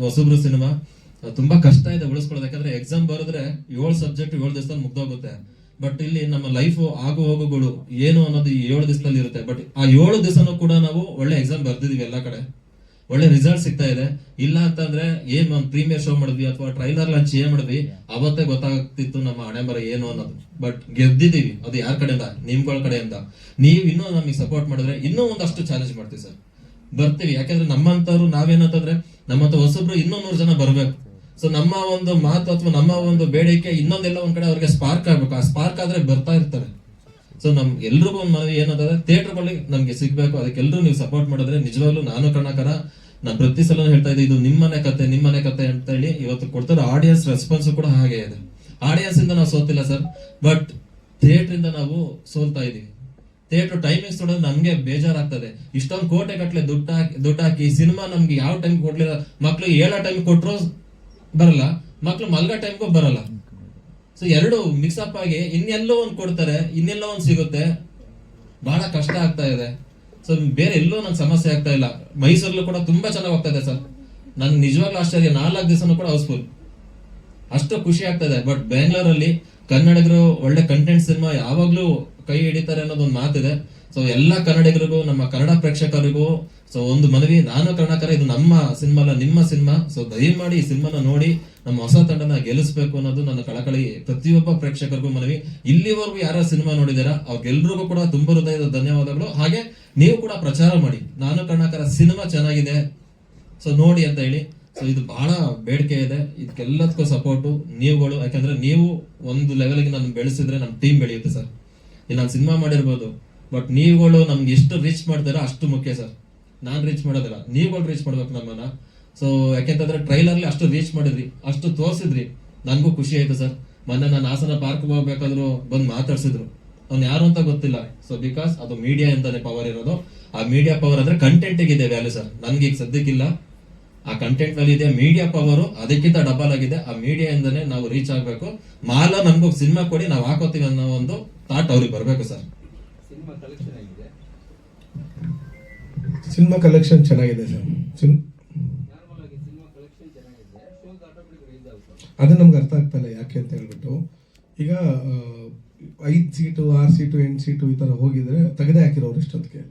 ಹೊಸಬ್ರು ಸಿನಿಮಾ ತುಂಬಾ ಕಷ್ಟ ಇದೆ ಉಳಿಸ್ಕೊಳ್ಳೋದು. ಯಾಕಂದ್ರೆ ಎಕ್ಸಾಮ್ ಬರೆದ್ರೆ 7 ಸಬ್ಜೆಕ್ಟ್ 7 ದಿವಸದಲ್ಲಿ ಮುಗ್ದೋಗುತ್ತೆ. ಬಟ್ ಇಲ್ಲಿ ನಮ್ಮ ಲೈಫ್ ಆಗು ಹೋಗುಗಳು ಏನು ಅನ್ನೋದು ಈ 7 ದಿವಸದಲ್ಲಿ ಇರುತ್ತೆ. ಬಟ್ ಆ 7 ದಿವಸನೂ ಕೂಡ ನಾವು ಒಳ್ಳೆ ಎಕ್ಸಾಮ್ ಬರ್ದಿದೀವಿ, ಎಲ್ಲಾ ಕಡೆ ಒಳ್ಳೆ ರಿಸಲ್ಟ್ ಸಿಗ್ತಾ ಇದೆ. ಇಲ್ಲ ಅಂತಂದ್ರೆ ಏನ್ ಒಂದು ಪ್ರೀಮಿಯರ್ ಶೋ ಮಾಡಿದ್ವಿ ಅಥವಾ ಟ್ರೈಲರ್ ಲಾಂಚ್ ಏನ್ ಮಾಡಿದ್ವಿ ಅವತ್ತೇ ಗೊತ್ತಾಗ್ತಿತ್ತು ನಮ್ಮ ಹಣೆ ಬರ ಏನು ಅನ್ನೋದು. ಬಟ್ ಗೆದ್ದಿದ್ದೀವಿ, ಅದು ಯಾರ ಕಡೆಯಿಂದ? ನಿಮ್ಗಳ ಕಡೆಯಿಂದ. ನೀವು ಇನ್ನೂ ನಮಗೆ ಸಪೋರ್ಟ್ ಮಾಡಿದ್ರೆ ಇನ್ನೂ ಒಂದಷ್ಟು ಚಾಲೆಂಜ್ ಮಾಡ್ತೀವಿ ಸರ್, ಬರ್ತೀವಿ. ಯಾಕಂದ್ರೆ ನಮ್ಮಂತವ್ರು ನಾವೇನಂತಂದ್ರೆ ನಮ್ಮಂತ ಹೊಸಬ್ರು ಇನ್ನೂ 100 ಜನ ಬರ್ಬೇಕು. ಸೊ ನಮ್ಮ ಒಂದು ಮಾತು ಅಥವಾ ನಮ್ಮ ಒಂದು ಬೇಡಿಕೆ ಇನ್ನೊಂದೆಲ್ಲ ಒಂದ್ ಕಡೆ ಅವ್ರಿಗೆ ಸ್ಪಾರ್ಕ್ ಆಗ್ಬೇಕು. ಆ ಸ್ಪಾರ್ಕ್ ಆದ್ರೆ ಬರ್ತಾ ಇರ್ತಾರೆ. ಸೊ ನಮ್ ಎಲ್ರಿಗೂ ಒಂದು ಮನವಿ ಏನಂತಂದ್ರೆ ಥಿಯೇಟರ್ಗಳಿಗೆ ನಮ್ಗೆ ಸಿಗ್ಬೇಕು. ಅದಕ್ಕೆ ಎಲ್ರು ನೀವು ಸಪೋರ್ಟ್ ಮಾಡಿದ್ರೆ ನಿಜವಾಗ್ಲೂ ನಾನು ಕರ್ಣಾಕರ ನಾನು ಪ್ರತಿ ಸಲ ಹೇಳ್ತಾ ಇದ್ದೆ, ಇದು ನಿಮ್ಮನೆ ಕತೆ ಅಂತ ಹೇಳಿ. ಇವತ್ತು ಕೊಡ್ತಾರೆ ಆಡಿಯನ್ಸ್ ರೆಸ್ಪಾನ್ಸ್ ಕೂಡ ಹಾಗೆ ಇದೆ. ಆಡಿಯನ್ಸ್ ಇಂದ ನಾವು ಸೋತಿಲ್ಲ ಸರ್, ಬಟ್ ಥಿಯೇಟರ್ ಇಂದ ನಾವು ಸೋಲ್ತಾ ಇದೀವಿ. ಥಿಯೇಟರ್ ಟೈಮಿಂಗ್ಸ್ ನೋಡಿದ್ರೆ ನಮ್ಗೆ ಬೇಜಾರಾಗ್ತದೆ. ಇಷ್ಟೊಂದು ಕೋಟೆ ಗಟ್ಲೆ ದುಡ್ಡು ಹಾಕಿ ಸಿನಿಮಾ ನಮ್ಗೆ ಯಾವ ಟೈಮ್ ಕೊಡ್ಲಿಲ್ಲ. ಮಕ್ಳು ಹೇಳೋ ಟೈಮ್ ಕೊಟ್ರು ಬರಲ್ಲ, ಮಕ್ಳು ಮಲ್ಗೋ ಟೈಮ್ಗೂ ಬರಲ್ಲ. ಸೊ ಎರಡು ಮಿಕ್ಸ್ ಅಪ್ ಆಗಿ ಇನ್ನೆಲ್ಲೋ ಒಂದ್ ಕೊಡ್ತಾರೆ, ಇನ್ನೆಲ್ಲೋ ಒಂದ್ ಸಿಗುತ್ತೆ. ಬಹಳ ಕಷ್ಟ ಆಗ್ತಾ ಇದೆ. ಸೊ ಬೇರೆ ಎಲ್ಲೋ ನಂಗೆ ಸಮಸ್ಯೆ ಆಗ್ತಾ ಇಲ್ಲ. ಮೈಸೂರಲ್ಲೂ ಕೂಡ ತುಂಬಾ ಚೆನ್ನಾಗಿ ಹೋಗ್ತಾ ಇದೆ ಸರ್. ನನ್ಗೆ ನಿಜವಾಗ್ಲೂ ಆಶ್ಚರ್ಯ, 4 ದಿವಸನೂ ಕೂಡ ಹೌಸ್ಫುಲ್, ಅಷ್ಟು ಖುಷಿ ಆಗ್ತಾ ಇದೆ. ಬಟ್ ಬೆಂಗಳೂರಲ್ಲಿ ಕನ್ನಡಿಗರು ಒಳ್ಳೆ ಕಂಟೆಂಟ್ ಸಿನಿಮಾ ಯಾವಾಗ್ಲೂ ಕೈ ಹಿಡಿತಾರೆ ಅನ್ನೋದೊಂದು ಮಾತಿದೆ. ಸೊ ಎಲ್ಲಾ ಕನ್ನಡಿಗರಿಗೂ, ನಮ್ಮ ಕನ್ನಡ ಪ್ರೇಕ್ಷಕರಿಗೂ ಸೊ ಒಂದು ಮನವಿ, ನಾನು ಕರ್ಣಾಕರ, ಇದು ನಮ್ಮ ಸಿನಿಮಾ ಅಲ್ಲ, ನಿಮ್ಮ ಸಿನಿಮಾ. ಸೊ ದಯಮಾಡಿ ಈ ಸಿನಿಮಾನ ನೋಡಿ ನಮ್ಮ ಹೊಸ ತಂಡನ ಗೆಲ್ಲಿಸಬೇಕು ಅನ್ನೋದು ನನ್ನ ಕಳಕಳಿ ಪ್ರತಿಯೊಬ್ಬ ಪ್ರೇಕ್ಷಕರಿಗೂ ಮನವಿ. ಇಲ್ಲಿವರೆಗೂ ಯಾರ ಸಿನಿಮಾ ನೋಡಿದಾರ ಅವ್ರಿಗೆಲ್ರಿಗೂ ಕೂಡ ತುಂಬ ಹೃದಯದ ಧನ್ಯವಾದಗಳು. ಹಾಗೆ ನೀವು ಕೂಡ ಪ್ರಚಾರ ಮಾಡಿ, ನಾನು ಕರ್ಣಾಕರ ಸಿನಿಮಾ ಚೆನ್ನಾಗಿದೆ ಸೊ ನೋಡಿ ಅಂತ ಹೇಳಿ. ಸೊ ಇದು ಬಹಳ ಬೇಡಿಕೆ ಇದೆ, ಇದಕ್ಕೆಲ್ಲದಕ್ಕೂ ಸಪೋರ್ಟು ನೀವುಗಳು. ಯಾಕಂದ್ರೆ ನೀವು ಒಂದು ಲೆವೆಲ್ಗೆ ನಾನು ಬೆಳೆಸಿದ್ರೆ ನಮ್ಮ ಟೀಮ್ ಬೆಳೆಯುತ್ತೆ ಸರ್. ಇಲ್ಲಿ ನಾನು ಸಿನಿಮಾ ಮಾಡಿರ್ಬೋದು, ಬಟ್ ನೀವುಗಳು ನಮ್ಗೆ ಎಷ್ಟು ರೀಚ್ ಮಾಡ್ತಾರೋ ಅಷ್ಟು ಮುಖ್ಯ ಸರ್. ನಾನ್ ರೀಚ್ ಮಾಡೋದಿಲ್ಲ, ನೀವುಗಳು ರೀಚ್ ಮಾಡ್ಬೇಕು ನಮ್ಮನ್ನ. ಸೊ ಯಾಕೆಂತಂದ್ರೆ ಟ್ರೈಲರ್ಲಿ ಅಷ್ಟು ರೀಚ್ ಮಾಡಿದ್ರಿ, ಅಷ್ಟು ತೋರಿಸಿದ್ರಿ, ನನ್ಗೂ ಖುಷಿ ಆಯ್ತು ಸರ್. ಮೊನ್ನೆ ನಾನು ಹಾಸನ ಪಾರ್ಕ್ ಹೋಗ್ಬೇಕಾದ್ರು ಬಂದು ಮಾತಾಡ್ಸಿದ್ರು, ಅವ್ನು ಯಾರು ಅಂತ ಗೊತ್ತಿಲ್ಲ. ಸೊ ಬಿಕಾಸ್ ಅದು ಮೀಡಿಯಾ ಅಂತಾನೆ ಪವರ್ ಇರೋದು. ಆ ಮೀಡಿಯಾ ಪವರ್ ಅಂದ್ರೆ ಕಂಟೆಂಟ್ ಇದೆ ವ್ಯಾಲ್ಯೂ ಸರ್. ನನ್ಗೆ ಈಗ ಸದ್ಯಕ್ಕಿಲ್ಲ, ಆ ಕಂಟೆಂಟ್ ವ್ಯಾಲ್ಯೂ ಇದೆ. ಮೀಡಿಯಾ ಪವರ್ ಅದಕ್ಕಿಂತ ಡಬಲ್ ಆಗಿದೆ. ಆ ಮೀಡಿಯಾ ಇಂದಾನೆ ನಾವು ರೀಚ್ ಆಗ್ಬೇಕು. ಮಾಲ ನಮ್ಗೂ ಸಿನಿಮಾ ಕೊಡಿ, ನಾವು ಹಾಕೋತೀವಿ ಅನ್ನೋ ಒಂದು ಥಾಟ್ ಅವ್ರಿಗೆ ಬರ್ಬೇಕು ಸರ್. ಸಿನಿಮಾ ಕಲೆಕ್ಷನ್ ಆಗಿದೆ. ಸಿನಿಮಾ ಕಲೆಕ್ಷನ್ ಚೆನ್ನಾಗಿದೆ ಸರ್. ನಾರ್ಮಲ್ ಆಗಿ ಸಿನಿಮಾ ಕಲೆಕ್ಷನ್ ಚೆನ್ನಾಗಿದೆ, ಶೋಸ್ ಆಟೋಮೆಟಿಕ್ ರೈಸ್ ಆಗುತ್ತೆ. ಅದು ನಮ್ಗೆ ಅರ್ಥ ಆಗ್ತಲ್ಲ ಯಾಕೆ ಅಂತ ಹೇಳ್ಬಿಟ್ಟು. ಈಗ 5 ಸೀಟು 6 ಸೀಟು 8 ಸೀಟು ಈ ತರ ಹೋಗಿದ್ರೆ ತೆಗೆದೇ ಹಾಕಿರೋರು ಇಷ್ಟೊತ್ತಿಗೆ.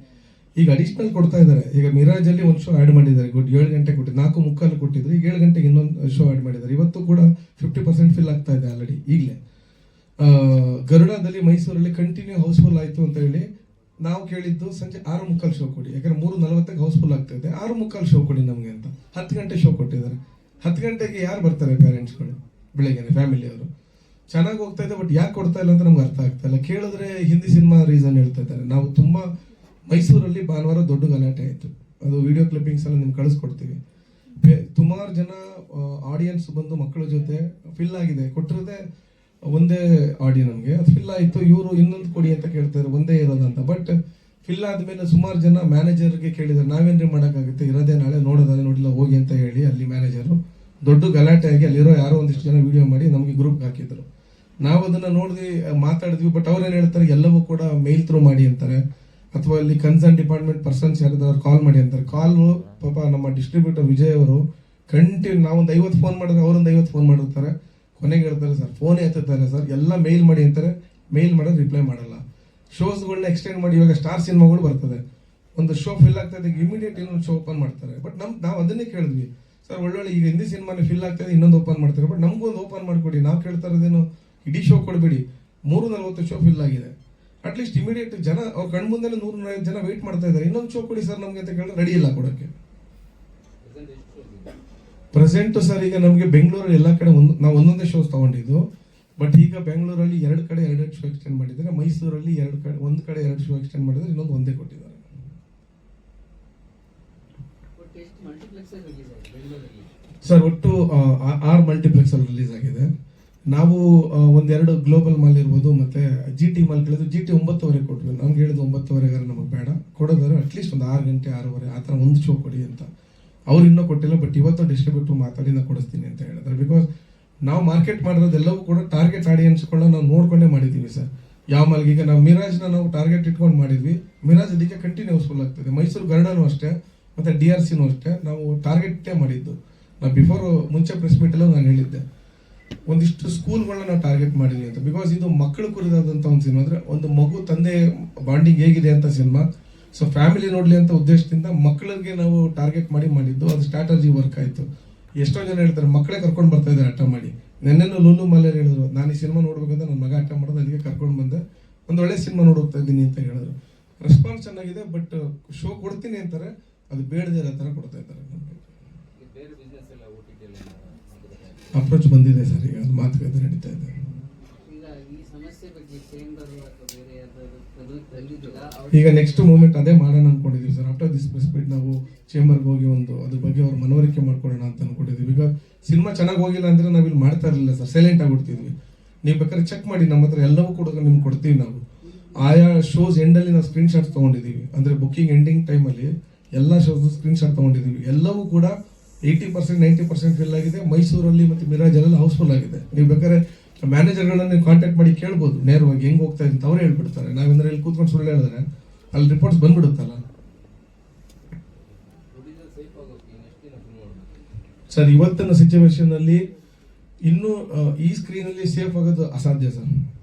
ಈಗ ಅಡಿಷನಲ್ ಕೊಡ್ತಾ ಇದ್ದಾರೆ. ಈಗ ಮಿರಾಜ್ ಅಲ್ಲಿ ಒಂದು ಶೋ ಆಡ್ ಮಾಡಿದ್ದಾರೆ, 7 ಗಂಟೆ ಕೊಟ್ಟಿದ್ದು, 4:45 ಕೊಟ್ಟಿದ್ರು, ಈಗ 7 ಗಂಟೆಗೆ ಇನ್ನೊಂದು ಶೋ ಆಡ್ ಮಾಡಿದ್ದಾರೆ. ಇವತ್ತು ಕೂಡ 50% ಫಿಲ್ ಆಗ್ತಾ ಇದೆ ಆಲ್ರೆಡಿ ಈಗಲೇ. ಗರುಡದಲ್ಲಿ ಮೈಸೂರಲ್ಲಿ ಕಂಟಿನ್ಯೂ ಹೌಸ್ಫುಲ್ ಆಯ್ತು ಅಂತ ಹೇಳಿ ನಾವು ಕೇಳಿದ್ದು ಸಂಜೆ 6:45 ಶೋ ಕೊಡಿ, ಯಾಕಂದ್ರೆ 3:40ಕ್ಕೆ ಹೌಸ್ಫುಲ್ ಆಗ್ತಾ ಇದೆ, 6:45 ಶೋ ಕೊಡಿ ನಮಗೆ ಅಂತ 10 ಗಂಟೆ ಶೋ ಕೊಟ್ಟಿದ್ದಾರೆ. 10 ಗಂಟೆಗೆ ಯಾರು ಬರ್ತಾರೆ ಪೇರೆಂಟ್ಸ್ಗಳು ಬೆಳಗ್ಗೆ ಫ್ಯಾಮಿಲಿಯವರು? ಚೆನ್ನಾಗಿ ಹೋಗ್ತಾ ಇದೆ, ಬಟ್ ಯಾಕೆ ಕೊಡ್ತಾ ಇಲ್ಲ ಅಂತ ನಮ್ಗೆ ಅರ್ಥ ಆಗ್ತಾ ಇಲ್ಲ. ಕೇಳಿದ್ರೆ ಹಿಂದಿ ಸಿನಿಮಾ ರೀಸನ್ ಹೇಳ್ತಾ ಇದ್ದಾರೆ. ನಾವು ತುಂಬಾ ಮೈಸೂರಲ್ಲಿ ಭಾನುವಾರ ದೊಡ್ಡ ಗಲಾಟೆ ಆಯಿತು, ಅದು ವಿಡಿಯೋ ಕ್ಲಿಪ್ಪಿಂಗ್ಸ್ ಎಲ್ಲ ನಿಮ್ಗೆ ಕಳಿಸ್ಕೊಡ್ತೀವಿ. ಸುಮಾರು ಜನ ಆಡಿಯನ್ಸ್ ಬಂದು ಮಕ್ಕಳ ಜೊತೆ ಫಿಲ್ ಆಗಿದೆ, ಕೊಟ್ಟಿರೋದೇ ಒಂದೇ ಆಡಿಯೋ ನಮಗೆ, ಅದು ಫಿಲ್ ಆಯಿತು. ಇವರು ಇನ್ನೊಂದು ಕೊಡಿ ಅಂತ ಕೇಳ್ತಾರೆ, ಒಂದೇ ಇರೋದಂತ. ಬಟ್ ಫಿಲ್ ಆದ್ಮೇಲೆ ಸುಮಾರು ಜನ ಮ್ಯಾನೇಜರ್ಗೆ ಕೇಳಿದ್ದಾರೆ, ನಾವೇನ್ರಿ ಮಾಡೋಕ್ಕಾಗುತ್ತೆ, ಇರೋದೇ ನಾಳೆ ನೋಡೋದಾದ್ರೆ ನೋಡಿಲ್ಲ ಹೋಗಿ ಅಂತ ಹೇಳಿ ಅಲ್ಲಿ ಮ್ಯಾನೇಜರು ದೊಡ್ಡ ಗಲಾಟೆ ಆಗಿ ಅಲ್ಲಿರೋ ಯಾರೋ ಒಂದಿಷ್ಟು ಜನ ವಿಡಿಯೋ ಮಾಡಿ ನಮಗೆ ಗ್ರೂಪ್ಗೆ ಹಾಕಿದ್ರು. ನಾವು ಅದನ್ನ ನೋಡಿದ್ವಿ, ಮಾತಾಡಿದ್ವಿ. ಬಟ್ ಅವ್ರೇನು ಹೇಳ್ತಾರೆ, ಎಲ್ಲವೂ ಕೂಡ ಮೇಲ್ ಥ್ರೂ ಮಾಡಿ ಅಂತಾರೆ, ಅಥವಾ ಅಲ್ಲಿ ಕನ್ಸರ್ನ್ ಡಿಪಾರ್ಟ್ಮೆಂಟ್ ಪರ್ಸನ್ಸ್ ಯಾರಾದ್ರೂ ಅವ್ರು ಕಾಲ್ ಮಾಡಿ ಅಂತಾರೆ. ಕಾಲು ಪಾಪ ನಮ್ಮ ಡಿಸ್ಟ್ರಿಬ್ಯೂಟರ್ ವಿಜಯ್ ಅವರು ಕಂಟಿನ್ಯೂ ನಾವೊಂದು 50 ಫೋನ್ ಮಾಡಿದ್ರೆ ಅವರೊಂದು 50 ಫೋನ್ ಮಾಡಿರ್ತಾರೆ. ಕೊನೆಗೆ ಹೇಳ್ತಾರೆ, ಸರ್ ಫೋನೇ ಎತ್ತುತ್ತಾರೆ ಸರ್, ಎಲ್ಲ ಮೇಲ್ ಮಾಡಿ ಅಂತಾರೆ, ಮೇಲ್ ಮಾಡೋದು ರಿಪ್ಲೈ ಮಾಡಲ್ಲ. ಶೋಸ್ಗಳನ್ನ ಎಕ್ಸ್ಟೆಂಡ್ ಮಾಡಿ, ಇವಾಗ ಸ್ಟಾರ್ ಸಿನಿಮಾಗಳು ಬರ್ತದೆ, ಒಂದು ಶೋ ಫಿಲ್ ಆಗ್ತಾ ಇದೆ, ಇಮಿಡಿಯೇಟ್ ಇನ್ನೊಂದು ಶೋ ಓಪನ್ ಮಾಡ್ತಾರೆ. ಬಟ್ ನಾವು ಅದನ್ನೇ ಕೇಳಿದ್ವಿ, ಸರ್ ಒಳ್ಳೊಳ್ಳೆ ಈಗ ಹಿಂದಿ ಸಿನಿಮಾನೇ ಫಿಲ್ ಆಗ್ತಾ ಇದೆ, ಇನ್ನೊಂದು ಓಪನ್ ಮಾಡ್ತಾರೆ, ಬಟ್ ನಮಗೂ ಒಂದು ಓಪನ್ ಮಾಡಿಕೊಡಿ. ನಾವು ಕೇಳ್ತಾ ಇರೋದೇನು, ಇಡೀ ಶೋ ಕೊಡಬೇಡಿ, 340 ಶೋ ಫಿಲ್ ಆಗಿದೆ, ಅಟ್ಲೀಸ್ಟ್ ಇಮಿಡಿಯೇಟ್ ಜನ ಅವ್ರ ಕಣ್ಮುಂದೆ 150 ಜನ ವೆಯ್ಟ್ ಮಾಡ್ತಾ ಇದ್ದಾರೆ, ಇನ್ನೊಂದು ಶೋ ಕೊಡಿ ಸರ್ ನಮಗೆ ಅಂತ ಕೇಳಿದ್ರೆ ರೆಡಿ ಇಲ್ಲ ಕೊಡೋಕ್ಕೆ. ಪ್ರೆಸೆಂಟ್ ಸರ್ ಈಗ ನಮಗೆ ಬೆಂಗಳೂರಲ್ಲಿ ಎಲ್ಲ ಕಡೆ ನಾವು ಒಂದೊಂದೇ ಶೋಸ್ ತಗೊಂಡಿದ್ದು. ಬಟ್ ಈಗ ಬೆಂಗಳೂರಲ್ಲಿ 2 ಕಡೆ 2 ಶೋ ಎಕ್ಸ್ಟೆಂಡ್ ಮಾಡಿದ್ದಾರೆ, ಮೈಸೂರಲ್ಲಿ 2 ಕಡೆ 1 ಕಡೆ 2 ಶೋ ಎಕ್ಸ್ಟೆಂಡ್ ಮಾಡಿದ್ದಾರೆ, ಇನ್ನೊಂದು ಒಂದೇ ಕೊಟ್ಟಿದ್ದಾರೆ. ಸರ್ ಒಟ್ಟು 6 ಮಲ್ಟಿಪ್ಲೆಕ್ಸ್ ಅಲ್ಲಿ ರಿಲೀಸ್ ಆಗಿದೆ. ನಾವು 1-2 ಗ್ಲೋಬಲ್ ಮಾಲ್ ಇರ್ಬೋದು, ಮತ್ತೆ GT ಮಾಲ್ ಕೇಳಿದ್ರು, GT 9:30 ಕೊಟ್ವಿ, ನಮ್ಗೆ ಹೇಳಿದ್ರು 9:30 ನಮಗೆ ಬೇಡ, ಕೊಡೋದಾದ್ರೆ ಅಟ್ಲೀಸ್ಟ್ ಒಂದು 6 ಗಂಟೆ 6:30 ಆ ಥರ ಒಂದು ಶೋ ಕೊಡಿ ಅಂತ. ಅವ್ರು ಇನ್ನೂ ಕೊಟ್ಟಿಲ್ಲ, ಬಟ್ ಇವತ್ತು ಡಿಸ್ಟ್ರಿಬ್ಯೂಟರ್ ಮಾತಾಡಿ ನಾನು ಕೊಡಿಸ್ತೀನಿ ಅಂತ ಹೇಳಿದ್ರೆ. ಬಿಕಾಸ್ ನಾವು ಮಾರ್ಕೆಟ್ ಮಾಡಿರೋದೆಲ್ಲವೂ ಕೂಡ ಟಾರ್ಗೆಟ್ ಆಡಿಯನ್ಸ್ಗಳನ್ನ ನಾವು ನೋಡ್ಕೊಂಡೇ ಮಾಡಿದ್ದೀವಿ ಸರ್. ಯಾವ ಮಾಲ್ಗೆ ಈಗ ನಾವು ಮಿರಾಜ್ನ ನಾವು ಟಾರ್ಗೆಟ್ ಇಟ್ಕೊಂಡು ಮಾಡಿದ್ವಿ, ಮಿರಾಜ್ ಅದಕ್ಕೆ ಕಂಟಿನ್ಯೂ ಹೌಸ್ಫುಲ್ ಆಗ್ತದೆ. ಮೈಸೂರು ಗರುಡನೂ ಅಷ್ಟೇ, ಮತ್ತೆ DRCನೂ ಅಷ್ಟೇ, ನಾವು ಟಾರ್ಗೆಟೇ ಮಾಡಿದ್ದು. ನಾವು ಬಿಫೋರ್ ಮುಂಚೆ ಪ್ರೆಸ್ ಮೀಟಲ್ಲೂ ನಾನು ಹೇಳಿದ್ದೆ, ಒಂದಿಷ್ಟು ಸ್ಕೂಲ್ಗಳನ್ನ ನಾವು ಟಾರ್ಗೆಟ್ ಮಾಡಿದ್ವಿ ಅಂತ. ಬಿಕಾಸ್ ಇದು ಮಕ್ಕಳು ಕುರಿತಾದಂಥ ಒಂದು ಸಿನಿಮಾ, ಅಂದರೆ ಒಂದು ಮಗು ತಂದೆ ಬಾಂಡಿಂಗ್ ಹೇಗಿದೆ ಅಂತ ಸಿನಿಮಾ. ಸೊ ಫ್ಯಾಮಿಲಿ ನೋಡ್ಲಿ ಅಂತ ಉದ್ದೇಶದಿಂದ ಮಕ್ಕಳಿಗೆ ನಾವು ಟಾರ್ಗೆಟ್ ಮಾಡಿದ್ದು, ಅದು ಸ್ಟ್ರಾಟಜಿ ವರ್ಕ್ ಆಯಿತು. ಎಷ್ಟೋ ಜನ ಹೇಳ್ತಾರೆ ಮಕ್ಕಳೇ ಕರ್ಕೊಂಡು ಬರ್ತಾ ಇದ್ದಾರೆ ಹಠ ಮಾಡಿ. ನೆನ್ನೆನೂ ಲೂಲು ಮಲ್ಲೇರು ಹೇಳಿದ್ರು, ನಾನು ಈ ಸಿನಿಮಾ ನೋಡ್ಬೇಕಂತ ನನ್ನ ಮಗ ಹಠ ಮಾಡೋದು, ಅದಕ್ಕೆ ಕರ್ಕೊಂಡು ಬಂದೆ, ಒಂದು ಒಳ್ಳೆ ಸಿನಿಮಾ ನೋಡ್ತಾ ಇದ್ದೀನಿ ಅಂತ ಹೇಳಿದ್ರು. ರೆಸ್ಪಾನ್ಸ್ ಚೆನ್ನಾಗಿದೆ, ಬಟ್ ಶೋ ಕೊಡ್ತೀನಿ ಅಂತಾರೆ, ಅದು ಬೇಡದೇ ಇರೋ ಥರ ಕೊಡ್ತಾ ಇದ್ದಾರೆ. ಅಪ್ರೋಚ್ ಬಂದಿದೆ ಸರ್, ಈಗ ಅದು ಮಾತುಕತೆ ನಡೀತಾ ಇದೆ. ಈಗ ನೆಕ್ಸ್ಟ್ ಮೂಮೆಂಟ್ ಅದೇ ಮಾಡೋಣ ಅನ್ಕೊಂಡಿದೀವಿ sir. After this press meet ನಾವು ಚೇಂಬರ್ಗೆ ಹೋಗಿ ಒಂದು ಅದ್ರ ಬಗ್ಗೆ ಅವ್ರ ಮನವರಿಕೆ ಮಾಡ್ಕೊಳ್ಳೋಣ ಅಂತ ಅನ್ಕೊಂಡಿದ್ವಿ. ಈಗ ಸಿನಿಮಾ ಚೆನ್ನಾಗಿ ಹೋಗಿಲ್ಲ ಅಂದ್ರೆ ನಾವು ಇಲ್ಲಿ ಮಾಡ್ತಾ ಇರಲಿಲ್ಲ ಸರ್, ಸೈಲೆಂಟ್ ಆಗ್ಬಿಡ್ತಿದ್ವಿ. ನೀವು ಬೇಕಾದ್ರೆ ಚೆಕ್ ಮಾಡಿ, ನಮ್ಮ ಹತ್ರ ಎಲ್ಲವೂ ಕೂಡ ನಿಮ್ಗೆ ಕೊಡ್ತೀವಿ. ನಾವು ಆಯಾ ಶೋಸ್ ಎಂಡಲ್ಲಿ ನಾವು ಸ್ಕ್ರೀನ್ ಶಾಟ್ ತೊಗೊಂಡಿದ್ದೀವಿ, ಅಂದರೆ ಬುಕ್ಕಿಂಗ್ ಎಂಡಿಂಗ್ ಟೈಮಲ್ಲಿ ಎಲ್ಲ ಶೋಸ್ ಸ್ಕ್ರೀನ್ ಶಾಟ್ ತೊಗೊಂಡಿದ್ದೀವಿ. ಎಲ್ಲವೂ ಕೂಡ 80% 90% ಫಿಲ್ ಆಗಿದೆ. ಮೈಸೂರಲ್ಲಿ ಮತ್ತು ಮಿರಾಜಲ್ಲಿ ಹೌಸ್ಫುಲ್ ಆಗಿದೆ. ನೀವು ಬೇಕಾದ್ರೆ ಮ್ಯಾನೇಜರ್ಗಳನ್ನ ನೀವು ಕಾಂಟ್ಯಾಕ್ಟ್ ಮಾಡಿ ಕೇಳ್ಬೋದು ನೇರವಾಗಿ ಹೆಂಗೆ ಹೋಗ್ತಾ ಇದೆ ಅಂತ, ಅವರೇ ಹೇಳ್ಬಿಡ್ತಾರೆ. ನಾವೇಂದ್ರೆ ಇಲ್ಲಿ ಕೂತ್ಕೊಂಡು ಸುಳ್ಳು ಹೇಳಿದ್ರೆ ಅಲ್ಲಿ ರಿಪೋರ್ಟ್ಸ್ ಬಂದ್ಬಿಡುತ್ತಲ್ಲ ಸರ್. ಇವತ್ತಿನ ಸಿಚುವೇಶನ್ ಅಲ್ಲಿ ಇನ್ನೂ ಈ ಸ್ಕ್ರೀನ್ ಅಲ್ಲಿ ಸೇಫ್ ಆಗೋದು ಅಸಾಧ್ಯ ಸರ್,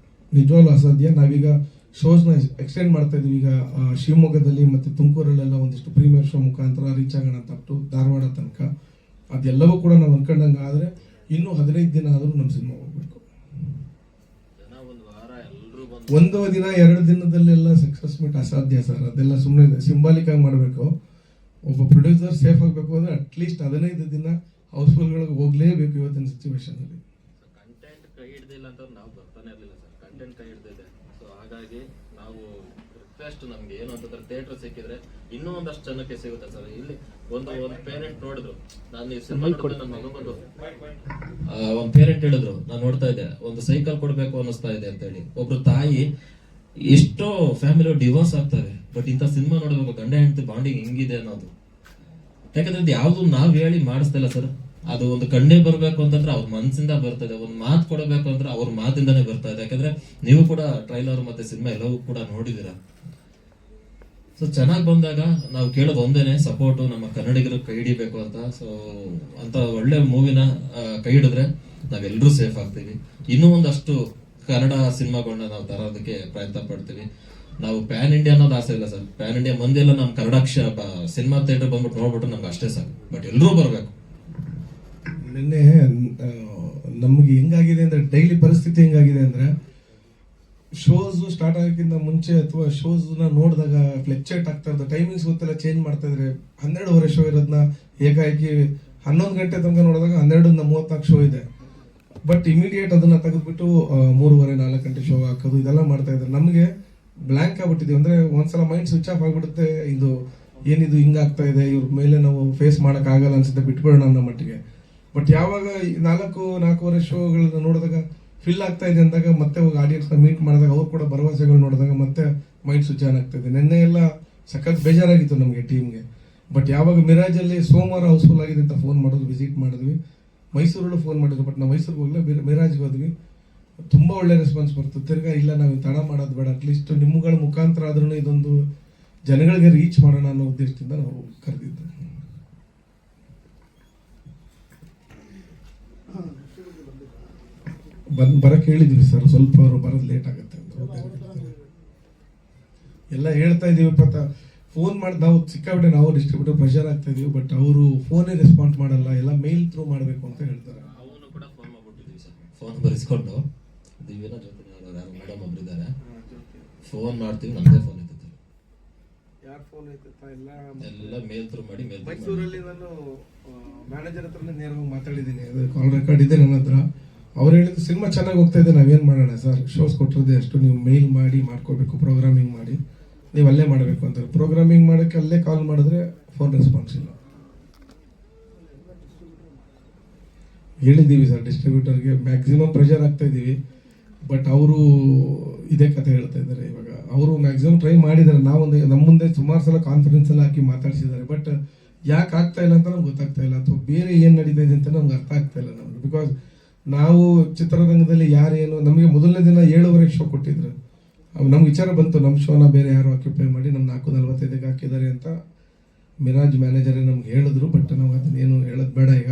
ನಿಜವಾಗ್ಲೂ ಅಸಾಧ್ಯ. ನಾವೀಗ ಶೋಸ್ನ ಎಕ್ಸ್ಟೆಂಡ್ ಮಾಡ್ತಾ ಇದೀವಿ. ಈಗ ಶಿವಮೊಗ್ಗದಲ್ಲಿ ಮತ್ತೆ ತುಮಕೂರಲ್ಲೆಲ್ಲ ಒಂದಿಷ್ಟು ಪ್ರೀಮಿಯರ್ ಶೋ ಮುಖಾಂತರ ರೀಚ್ ಆಗೋಣ ಅಂತ ಅಪ್ ಟು ಧಾರವಾಡ ತನಕ. ಅದೆಲ್ಲವೂ ಕೂಡ ನಾವು ಅನ್ಕೊಂಡಂಗೆ ಆದರೆ ಇನ್ನೂ 15 ದಿನ ಆದರೂ ನಮ್ಮ ಸಿನಿಮಾ ಹೋಗ್ಬೇಕು. 1 ದಿನ 2 ದಿನದಲ್ಲೆಲ್ಲ ಸಕ್ಸಸ್ ಮೀಟ್ ಅಸಾಧ್ಯ ಸರ್. ಅದೆಲ್ಲ ಸುಮ್ಮನೆ ಸಿಂಬಾಲಿಕ್ ಆಗಿ ಮಾಡಬೇಕು. ಒಬ್ಬ ಪ್ರೊಡ್ಯೂಸರ್ ಸೇಫ್ ಆಗಬೇಕು ಅಂದ್ರೆ ಅಟ್ಲೀಸ್ಟ್ 15 ದಿನ ಹೌಸ್ಫುಲ್ಗಳಿಗೆ ಹೋಗ್ಲೇಬೇಕು ಇವತ್ತಿನ ಸಿಚುವೇಶನ್ ಅಲ್ಲಿ. ಕಂಟೆಂಟ್ ಕೈ ಹಿಡ್ದಿಲ್ಲ ಅಂತ ನಾವು ಬರ್ತಾನೆ ಇರಲಿಲ್ಲ ಸರ್, ಕಂಟೆಂಟ್ ಕೈ ಹಿಡ್ದಿದೆ. ಸೊ ಹಾಗಾಗಿ ನಾವು ರಿಕ್ವೆಸ್ಟ್, ನಮ್ಗೆ ಏನು ಅಂತಂದ್ರೆ ಥಿಯೇಟರ್ ಸಿಕ್ಕಿದ್ರೆ ಇನ್ನೂ ಒಂದಷ್ಟು ಜನಕ್ಕೆ ಸಿಗುತ್ತೆ ಸರ್. ಇಲ್ಲಿ ಒಂದು ಪೇರೆಂಟ್ ನೋಡಿದ್ರು, ನಾನು ಈ ಸಿನಿಮಾ ನನ್ನ ಮಗ ಬಂದು ಒಂದು ಪೇರೆಂಟ್ ಹೇಳಿದ್ರು, ನಾನು ನೋಡ್ತಾ ಇದ್ದೆ, ಒಂದು ಸೈಕಲ್ ಕೊಡ್ಬೇಕು ಅನ್ನಿಸ್ತಾ ಇದೆ ಅಂತ ಹೇಳಿ. ಒಬ್ರು ತಾಯಿ, ಎಷ್ಟೋ ಫ್ಯಾಮಿಲಿ ಡಿವೋರ್ಸ್ ಆಗ್ತವೆ, ಬಟ್ ಇಂಥ ಸಿನಿಮಾ ನೋಡ್ಬೇಕು, ಗಂಡ ಹೆಂಡತಿ ಬಾಂಡಿಂಗ್ ಹೆಂಗಿದೆ ಅನ್ನೋದು. ಯಾಕಂದ್ರೆ ಇದು ಯಾವ್ದು ನಾವ್ ಹೇಳಿ ಮಾಡಿಸ್ತಿಲ್ಲ ಸರ್. ಅದು ಒಂದು ಕಣ್ಣೇ ಬರ್ಬೇಕು ಅಂತಂದ್ರೆ ಅವ್ರ ಮನ್ಸಿಂದ ಬರ್ತದೆ, ಒಂದು ಮಾತು ಕೊಡಬೇಕು ಅಂದ್ರೆ ಅವ್ರ ಮಾತಿಂದಾನೇ ಬರ್ತಾ ಇದೆ. ಯಾಕಂದ್ರೆ ನೀವು ಕೂಡ ಟ್ರೈಲರ್ ಮತ್ತೆ ಸಿನಿಮಾ ಎಲ್ಲವೂ ಕೂಡ ನೋಡಿದೀರಾ. ಸೊ ಚೆನ್ನಾಗಿ ಬಂದಾಗ ನಾವು ಕೇಳೋದು ಒಂದೇನೆ ಸಪೋರ್ಟು, ನಮ್ಮ ಕನ್ನಡಿಗರು ಕೈ ಹಿಡಿಬೇಕು ಅಂತ. ಸೊ ಅಂತ ಒಳ್ಳೆ ಮೂವಿನ ಕೈ ಹಿಡಿದ್ರೆ ನಾವೆಲ್ಲರೂ ಸೇಫ್ ಆಗ್ತೀವಿ. ಇನ್ನೂ ಒಂದಷ್ಟು ಕನ್ನಡ ಸಿನಿಮಾಗಳನ್ನ ನಾವು ತರೋದಕ್ಕೆ ಪ್ರಯತ್ನ ಪಡ್ತೀವಿ. ನಾವು ಪ್ಯಾನ್ ಇಂಡಿಯಾ ಅನ್ನೋದು ಆಸೆ ಇಲ್ಲ ಸರ್. ಪ್ಯಾನ್ ಇಂಡಿಯಾ ಮಂದಿಯೆಲ್ಲ ನಮ್ಮ ಕನ್ನಡ ಸಿನಿಮಾ ಥಿಯೇಟರ್ ಬಂದ್ಬಿಟ್ಟು ನೋಡ್ಬಿಟ್ಟು ನಮ್ಗೆ ಅಷ್ಟೇ ಸಾಕು. ಬಟ್ ಎಲ್ಲರೂ ಬರಬೇಕು. ನಿನ್ನೆ ನಮ್ಗೆ ಹೆಂಗಾಗಿದೆ ಅಂದ್ರೆ, ಡೈಲಿ ಪರಿಸ್ಥಿತಿ ಹೆಂಗಾಗಿದೆ ಅಂದ್ರೆ, ಶೋಸ್ ಸ್ಟಾರ್ಟ್ ಆಗೋಕ್ಕಿಂತ ಮುಂಚೆ ಅಥವಾ ಶೋಸ್ ನೋಡಿದಾಗ ಫ್ಲೆಕ್ಚೇಟ್ ಆಗ್ತಾ ಇರೋದು, ಟೈಮಿಂಗ್ಸ್ ಗೊತ್ತೆಲ್ಲ ಚೇಂಜ್ ಮಾಡ್ತಾ ಇದ್ರೆ 12:30 ಶೋ ಇರೋದನ್ನ ಏಕಾಏಕಿ 11 ಗಂಟೆ ತನಕ ನೋಡಿದಾಗ 12:34 ಶೋ ಇದೆ. ಬಟ್ ಇಮಿಡಿಯೇಟ್ ಅದನ್ನ ತೆಗೆದ್ಬಿಟ್ಟು 3:30-4 ಗಂಟೆ ಶೋ ಹಾಕೋದು, ಇದೆಲ್ಲ ಮಾಡ್ತಾ ಇದ್ದಾರೆ. ನಮಗೆ ಬ್ಲ್ಯಾಂಕ್ ಆಗ್ಬಿಟ್ಟಿದೀವಿ. ಅಂದ್ರೆ ಒಂದ್ಸಲ ಮೈಂಡ್ ಸ್ವಿಚ್ ಆಫ್ ಆಗ್ಬಿಡುತ್ತೆ. ಇದು ಏನಿದು ಹಿಂಗಾಗ್ತಾ ಇದೆ, ಇವ್ರ ಮೇಲೆ ನಾವು ಫೇಸ್ ಮಾಡಕ್ ಆಗಲ್ಲ ಅನ್ಸುತ್ತೆ, ಬಿಟ್ಬಿಡೋಣ ಅನ್ನೋ ಮಟ್ಟಿಗೆ. ಬಟ್ ಯಾವಾಗ 4-4:15 ಶೋಗಳನ್ನ ನೋಡಿದಾಗ ಫಿಲ್ ಆಗ್ತಾ ಇದೆ ಅಂದಾಗ, ಮತ್ತೆ ಹೋಗಿ ಆಡಿಯನ್ಸ್ ನ ಮೀಟ್ ಮಾಡಿದಾಗ, ಅವ್ರು ಕೂಡ ಭರವಸೆಗಳು ನೋಡಿದಾಗ ಮತ್ತೆ ಮೈಂಡ್ ಸ್ವಿಚ್ ಆನ್ ಆಗ್ತಾ ಇದೆ. ನಿನ್ನೆ ಎಲ್ಲ ಸಖತ್ ಬೇಜಾರಾಗಿತ್ತು ನಮಗೆ ಟೀಮ್ಗೆ. ಬಟ್ ಯಾವಾಗ ಮಿರಾಜಲ್ಲಿ ಸೋಮವಾರ ಹೌಸ್ಫುಲ್ ಆಗಿದೆ ಅಂತ ಫೋನ್ ಮಾಡೋದು, ವಿಸಿಟ್ ಮಾಡಿದ್ವಿ. ಮೈಸೂರಲ್ಲೂ ಫೋನ್ ಮಾಡಿದ್ರು, ಬಟ್ ನಾವು ಮೈಸೂರಿಗೆ ಹೋಗ್ಲಿಲ್ಲ, ಮಿರಾಜ್ಗೆ ಹೋದ್ವಿ. ತುಂಬಾ ಒಳ್ಳೆ ರೆಸ್ಪಾನ್ಸ್ ಬರ್ತು. ತಿರ್ಗಾ ಇಲ್ಲ, ನಾವು ತಡ ಮಾಡೋದು ಬೇಡ, ಅಟ್ಲೀಸ್ಟ್ ನಿಮ್ಮಗಳ ಮುಖಾಂತರ ಆದ್ರೂ ಇದೊಂದು ಜನಗಳಿಗೆ ರೀಚ್ ಮಾಡೋಣ ಅನ್ನೋ ಉದ್ದೇಶದಿಂದ ನಾವು ಕರೆದಿದ್ದು. ಬರಕ್ಕೆ ಹೇಳಿದ್ವಿ ಸರ್, ಸ್ವಲ್ಪ ಅವರು ಬರೋದು ಲೇಟ್ ಆಗುತ್ತೆ ಅಂತ ಎಲ್ಲ ಹೇಳ್ತಾ ಇದೀವಿ. ಫೋನ್ ಮಾಡಿ ನಾವು ಸಿಕ್ಕಾಬಿಟ್ಟೆ ನಾವು ಡಿಸ್ಟ್ರಿಬ್ಯೂಟರ್ ಪ್ರೆಷರ್ ಆಗ್ತಾ ಇದೀವಿ. ಬಟ್ ಅವರು ಫೋನೇ ರೆಸ್ಪಾನ್ಸ್ ಮಾಡಲ್ಲ, ಎಲ್ಲ ಮೇಲ್ ಥ್ರೂ ಮಾಡಬೇಕು ಅಂತ ಹೇಳ್ತಾರೆ. ಅವನು ಕೂಡ ಫೋನ್ ಮಾಡ್ಬಿಟ್ಟಿದ್ದೀವಿ ಸರ್. ಫೋನ್ ಬರೆಸ್ಕೊಂಡು ದಿವ್ಯನ ಜೊತೆ ಯಾರು ಮೇಡಮ್ ಒಬ್ರಿದ್ದಾರೆ, ಫೋನ್ ಮಾಡ್ತೀವಿ, ನಮ್ಮದೇ ಫೋನ್ ಇರ್ತೈತೆ. ಯಾರ ಫೋನ್ ಐತೆ ಎಲ್ಲ ಮೇಲ್ ಥ್ರೂ ಮಾಡಿ ಮೈಸೂರಲ್ಲಿ ನಾನು ಮ್ಯಾನೇಜರ್ ಹತ್ರನೇ ನೇರವಾಗಿ ಮಾತಾಡಿದ್ದೀನಿ. ಅದು ಕಾಲ್ ರೆಕಾರ್ಡ್ ಇದೆ ನನ್ನ ಹತ್ರ. ಅವ್ರು ಹೇಳಿದ್ರು ಸಿನಿಮಾ ಚೆನ್ನಾಗಿ ಹೋಗ್ತಾ ಇದೆ, ನಾವೇನು ಮಾಡೋಣ ಸರ್, ಶೋಸ್ ಕೊಟ್ಟಿರೋದೇ ಅಷ್ಟು, ನೀವು ಮೇಲ್ ಮಾಡಿ ಮಾಡ್ಕೋಬೇಕು, ಪ್ರೋಗ್ರಾಮಿಂಗ್ ಮಾಡಿ ನೀವು ಅಲ್ಲೇ ಮಾಡಬೇಕು ಅಂತಾರೆ. ಪ್ರೋಗ್ರಾಮಿಂಗ್ ಮಾಡೋಕ್ಕೆ ಅಲ್ಲೇ ಕಾಲ್ ಮಾಡಿದ್ರೆ ಫೋನ್ ರೆಸ್ಪಾನ್ಸ್ ಇಲ್ಲ. ಹೇಳಿದ್ದೀವಿ ಸರ್ ಡಿಸ್ಟ್ರಿಬ್ಯೂಟರ್ಗೆ, ಮ್ಯಾಕ್ಸಿಮಮ್ ಪ್ರೆಷರ್ ಆಗ್ತಾ ಇದ್ದೀವಿ. ಬಟ್ ಅವರು ಇದೇ ಕತೆ ಹೇಳ್ತಾ ಇದ್ದಾರೆ. ಇವಾಗ ಅವರು ಮ್ಯಾಕ್ಸಿಮಮ್ ಟ್ರೈ ಮಾಡಿದ್ದಾರೆ. ನಮ್ಮ ಮುಂದೆ ಸುಮಾರು ಸಲ ಕಾನ್ಫರೆನ್ಸ್ ಎಲ್ಲ ಹಾಕಿ ಮಾತಾಡಿಸಿದ್ದಾರೆ. ಬಟ್ ಯಾಕೆ ಆಗ್ತಾ ಇಲ್ಲ ಅಂತ ನಮ್ಗೆ ಗೊತ್ತಾಗ್ತಾ ಇಲ್ಲ, ಅಥವಾ ಬೇರೆ ಏನು ನಡೀತಾ ಇದೆ ಅಂತ ನಮ್ಗೆ ಅರ್ಥ ಆಗ್ತಾ ಇಲ್ಲ ನಮ್ಗೆ. ಬಿಕಾಸ್ ನಾವು ಚಿತ್ರರಂಗದಲ್ಲಿ ಯಾರೇನು, ನಮಗೆ ಮೊದಲನೇ ದಿನ 7:30 ಶೋ ಕೊಟ್ಟಿದ್ರು. ನಮ್ಗೆ ವಿಚಾರ ಬಂತು, ನಮ್ಮ ಶೋನ ಬೇರೆ ಯಾರು ಆಕ್ಯುಪೈ ಮಾಡಿ ನಮ್ಮ 4:45 ಹಾಕಿದ್ದಾರೆ ಅಂತ ಮಿರಾಜ್ ಮ್ಯಾನೇಜರೇ ನಮ್ಗೆ ಹೇಳಿದ್ರು. ಬಟ್ ನಾವು ಅದನ್ನೇನು ಹೇಳೋದು ಬೇಡ. ಈಗ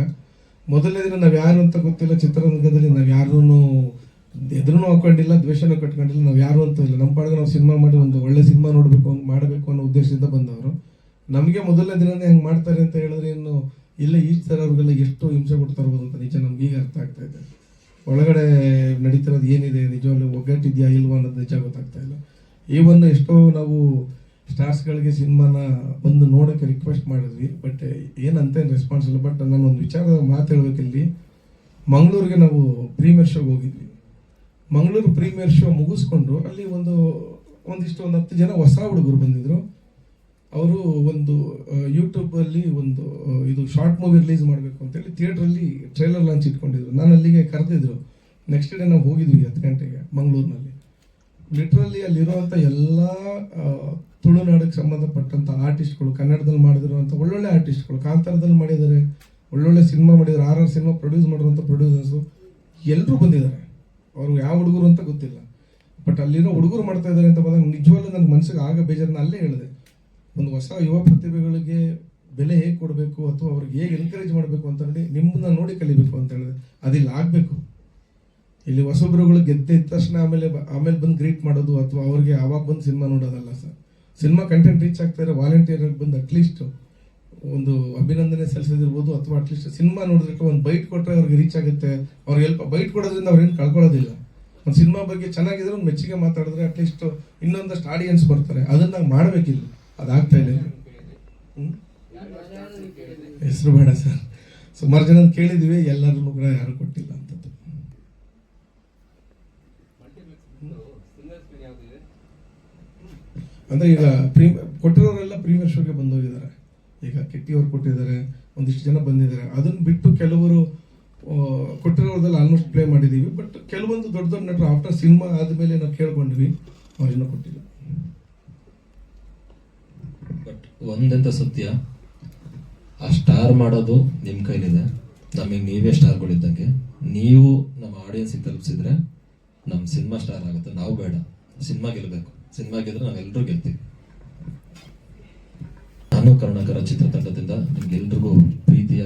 ಮೊದಲನೇ ದಿನ ನಾವು ಯಾರು ಅಂತ ಗೊತ್ತಿಲ್ಲ, ಚಿತ್ರರಂಗದಲ್ಲಿ ನಾವು ಯಾರನ್ನೂ ಎದುರು ಹಾಕೊಂಡಿಲ್ಲ, ದ್ವೇಷನೂ ಕಟ್ಕೊಂಡಿಲ್ಲ, ನಾವು ಯಾರು ಅಂತ ಇಲ್ಲ. ನಮ್ಮ ಪಾಡಿಗೆ ನಾವು ಸಿನಿಮಾ ಮಾಡಿ ಒಂದು ಒಳ್ಳೆ ಸಿನಿಮಾ ಮಾಡಬೇಕು ಅನ್ನೋ ಉದ್ದೇಶದಿಂದ ಬಂದವರು. ನಮಗೆ ಮೊದಲನೇ ದಿನನೇ ಹೆಂಗೆ ಮಾಡ್ತಾರೆ ಅಂತ ಹೇಳಿದ್ರೆ, ಇನ್ನು ಇಲ್ಲ ಈ ಥರ ಅವ್ರಿಗೆಲ್ಲ ಎಷ್ಟು ಹಿಂಸೆ ಕೊಡ್ತಾ ಇರ್ಬೋದು ಅಂತ ನಿಜ ನಮ್ಗೆ ಈಗ ಅರ್ಥ ಆಗ್ತಾ ಇದೆ. ಒಳಗಡೆ ನಡೀತಿರೋದು ಏನಿದೆ, ನಿಜವಾಗ್ಲೂ ಒಗ್ಗಟ್ಟಿದೆಯಾ ಇಲ್ವಾ ಅನ್ನೋದು ನಿಜ ಗೊತ್ತಾಗ್ತಾ ಇಲ್ಲ. ಈವನ್ ಎಷ್ಟೋ ನಾವು ಸ್ಟಾರ್ಸ್ಗಳಿಗೆ ಸಿನಿಮಾನ ಬಂದು ನೋಡೋಕ್ಕೆ ರಿಕ್ವೆಸ್ಟ್ ಮಾಡಿದ್ವಿ, ಬಟ್ ಏನಂತೇನು ರೆಸ್ಪಾನ್ಸ್ ಇಲ್ಲ. ಬಟ್ ನಾನು ಒಂದು ವಿಚಾರ ಮಾತು ಹೇಳ್ಬೇಕಿಲ್ಲಿ, ಮಂಗಳೂರಿಗೆ ನಾವು ಪ್ರೀಮಿಯರ್ ಶೋಗೆ ಹೋಗಿದ್ವಿ. ಮಂಗಳೂರು ಪ್ರೀಮಿಯರ್ ಶೋ ಮುಗಿಸ್ಕೊಂಡು ಅಲ್ಲಿ ಒಂದು 10 ಜನ ಹೊಸ ಹುಡುಗರು ಬಂದಿದ್ರು. ಅವರು ಒಂದು ಯೂಟ್ಯೂಬಲ್ಲಿ ಒಂದು ಇದು ಶಾರ್ಟ್ ಮೂವಿ ರಿಲೀಸ್ ಮಾಡಬೇಕು ಅಂತೇಳಿ ಥಿಯೇಟ್ರಲ್ಲಿ ಟ್ರೈಲರ್ ಲಾಂಚ್ ಇಟ್ಕೊಂಡಿದ್ರು. ನಾನು ಅಲ್ಲಿಗೆ ಕರೆದಿದ್ರು. ನೆಕ್ಸ್ಟ್ ಡೇ ನಾವು ಹೋಗಿದ್ವಿ 10 ಗಂಟೆಗೆ ಮಂಗಳೂರಿನಲ್ಲಿ. ಲಿಟ್ರಲಿ ಅಲ್ಲಿರುವಂಥ ಎಲ್ಲ ತುಳುನಾಡಿಗೆ ಸಂಬಂಧಪಟ್ಟಂಥ ಆರ್ಟಿಸ್ಟ್ಗಳು, ಕನ್ನಡದಲ್ಲಿ ಮಾಡಿದಿರುವಂಥ ಒಳ್ಳೊಳ್ಳೆ ಆರ್ಟಿಸ್ಟ್ಗಳು, ಕಾಂತಾರದಲ್ಲಿ ಮಾಡಿದ್ದಾರೆ, ಒಳ್ಳೊಳ್ಳೆ ಸಿನಿಮಾ ಮಾಡಿದ್ದಾರೆ, RR ಸಿನಿಮಾ ಪ್ರೊಡ್ಯೂಸ್ ಮಾಡಿರುವಂಥ ಪ್ರೊಡ್ಯೂಸರ್ಸು ಎಲ್ಲರೂ ಬಂದಿದ್ದಾರೆ. ಅವರು ಯಾವ ಹುಡುಗರು ಅಂತ ಗೊತ್ತಿಲ್ಲ. ಬಟ್ ಅಲ್ಲಿರೋ ಹುಡುಗರು ಮಾಡ್ತಾ ಇದ್ದಾರೆ ಅಂತ ಬಂದಾಗ ನಿಜವಾಗ್ಲೂ ನನ್ನ ಮನಸ್ಸಿಗೆ ಆಗ ಬೇಜಾರನ್ನ ಅಲ್ಲೇ ಹೇಳಿದೆ. ಒಂದು ಹೊಸ ಯುವ ಪ್ರತಿಭೆಗಳಿಗೆ ಬೆಲೆ ಹೇಗೆ ಕೊಡಬೇಕು ಅಥವಾ ಅವ್ರಿಗೆ ಹೇಗೆ ಎನ್ಕರೇಜ್ ಮಾಡಬೇಕು ಅಂತ ನೋಡಿ ನಿಮ್ಮನ್ನ ನೋಡಿ ಕಲಿಬೇಕು ಅಂತ ಹೇಳಿದೆ. ಅದಿಲ್ಲ ಆಗಬೇಕು. ಇಲ್ಲಿ ಹೊಸೊಬ್ಬರುಗಳು ಗೆದ್ದಿದ್ದ ತಕ್ಷಣ ಆಮೇಲೆ ಬಂದು ಗ್ರೀಟ್ ಮಾಡೋದು ಅಥವಾ ಅವ್ರಿಗೆ ಆವಾಗ ಬಂದು ಸಿನಿಮಾ ನೋಡೋದಲ್ಲ ಸರ್. ಸಿನಿಮಾ ಕಂಟೆಂಟ್ ರೀಚ್ ಆಗ್ತಾ ಇರೋ ವಾಲಂಟಿಯರ್ ಬಂದು ಅಟ್ಲೀಸ್ಟ್ ಒಂದು ಅಭಿನಂದನೆ ಸಲ್ಲಿಸೋದಿರ್ಬೋದು, ಅಥವಾ ಅಟ್ಲೀಸ್ಟ್ ಸಿನಿಮಾ ನೋಡಿದ್ರೆ ಒಂದು ಬೈಟ್ ಕೊಟ್ಟರೆ ಅವ್ರಿಗೆ ರೀಚ್ ಆಗುತ್ತೆ. ಅವ್ರಿಗೆ ಸ್ವಲ್ಪ ಬೈಟ್ ಕೊಡೋದ್ರಿಂದ ಅವ್ರೇನು ಕಳ್ಕೊಳ್ಳೋದಿಲ್ಲ. ಒಂದು ಸಿನಿಮಾ ಬಗ್ಗೆ ಚೆನ್ನಾಗಿದ್ರೆ ಒಂದು ಮೆಚ್ಚುಗೆ ಮಾತಾಡಿದ್ರೆ ಅಟ್ಲೀಸ್ಟ್ ಇನ್ನೊಂದಷ್ಟು ಆಡಿಯನ್ಸ್ ಬರ್ತಾರೆ. ಅದನ್ನ ನಾವು ಮಾಡಬೇಕಿಲ್ಲ, ಅದಾಗ್ತಾ ಇಲ್ಲ. ಹೆಸರು ಬೇಡ ಸರ್, ಸುಮಾರು ಜನ ಕೇಳಿದ್ವಿ, ಎಲ್ಲರೂ ಕೂಡ ಯಾರು ಕೊಟ್ಟಿಲ್ಲ ಅಂತದ್ದು. ಅಂದ್ರೆ ಈಗ ಕೊಟ್ಟಿರೋರೆಲ್ಲ ಪ್ರೀಮಿಯರ್ ಶೋಗೆ ಬಂದೋಗಿದ್ದಾರೆ. ಈಗ ಕಿಟ್ಟಿ ಅವ್ರು ಕೊಟ್ಟಿದ್ದಾರೆ, ಒಂದಿಷ್ಟು ಜನ ಬಂದಿದ್ದಾರೆ. ಅದನ್ನ ಬಿಟ್ಟು ಕೆಲವರು ಕೊಟ್ಟಿರೋದ್ರಲ್ಲಿ ಆಲ್ಮೋಸ್ಟ್ ಪ್ಲೇ ಮಾಡಿದೀವಿ. ಬಟ್ ಕೆಲವೊಂದು ದೊಡ್ಡ ದೊಡ್ಡ ನಟರು ಆಫ್ಟರ್ ಸಿನಿಮಾ ಆದ್ಮೇಲೆ ನಾವು ಕೇಳ್ಕೊಂಡ್ವಿ, ಅವ್ರಿನ್ನೂ ಕೊಟ್ಟಿಲ್ಲ. ಬಟ್ ಒಂದಂತ ಸತ್ಯ, ಆ ಸ್ಟಾರ್ ಮಾಡೋದು ನಿಮ್ಮ ಕೈಲಿದೆ. ನಮಗೆ ನೀವೇ ಸ್ಟಾರ್ಗಳಿದ್ದಂಗೆ. ನೀವು ನಮ್ಮ ಆಡಿಯನ್ಸಿಗೆ ತಲುಪಿಸಿದ್ರೆ ನಮ್ಮ ಸಿನಿಮಾ ಸ್ಟಾರ್ ಆಗುತ್ತೆ. ನಾವು ಬೇಡ, ಸಿನಿಮಾ ಗೆಲ್ಲಬೇಕು. ಸಿನಿಮಾ ಗೆದ್ರೆ ನಾವೆಲ್ಲರೂ ಗೆಲ್ತೀವಿ. ನಾನು ಕರುಣಾಕರ ಚಿತ್ರತಂಡದಿಂದ ನಿಮ್ಗೆಲ್ರಿಗೂ ಪ್ರೀತಿಯ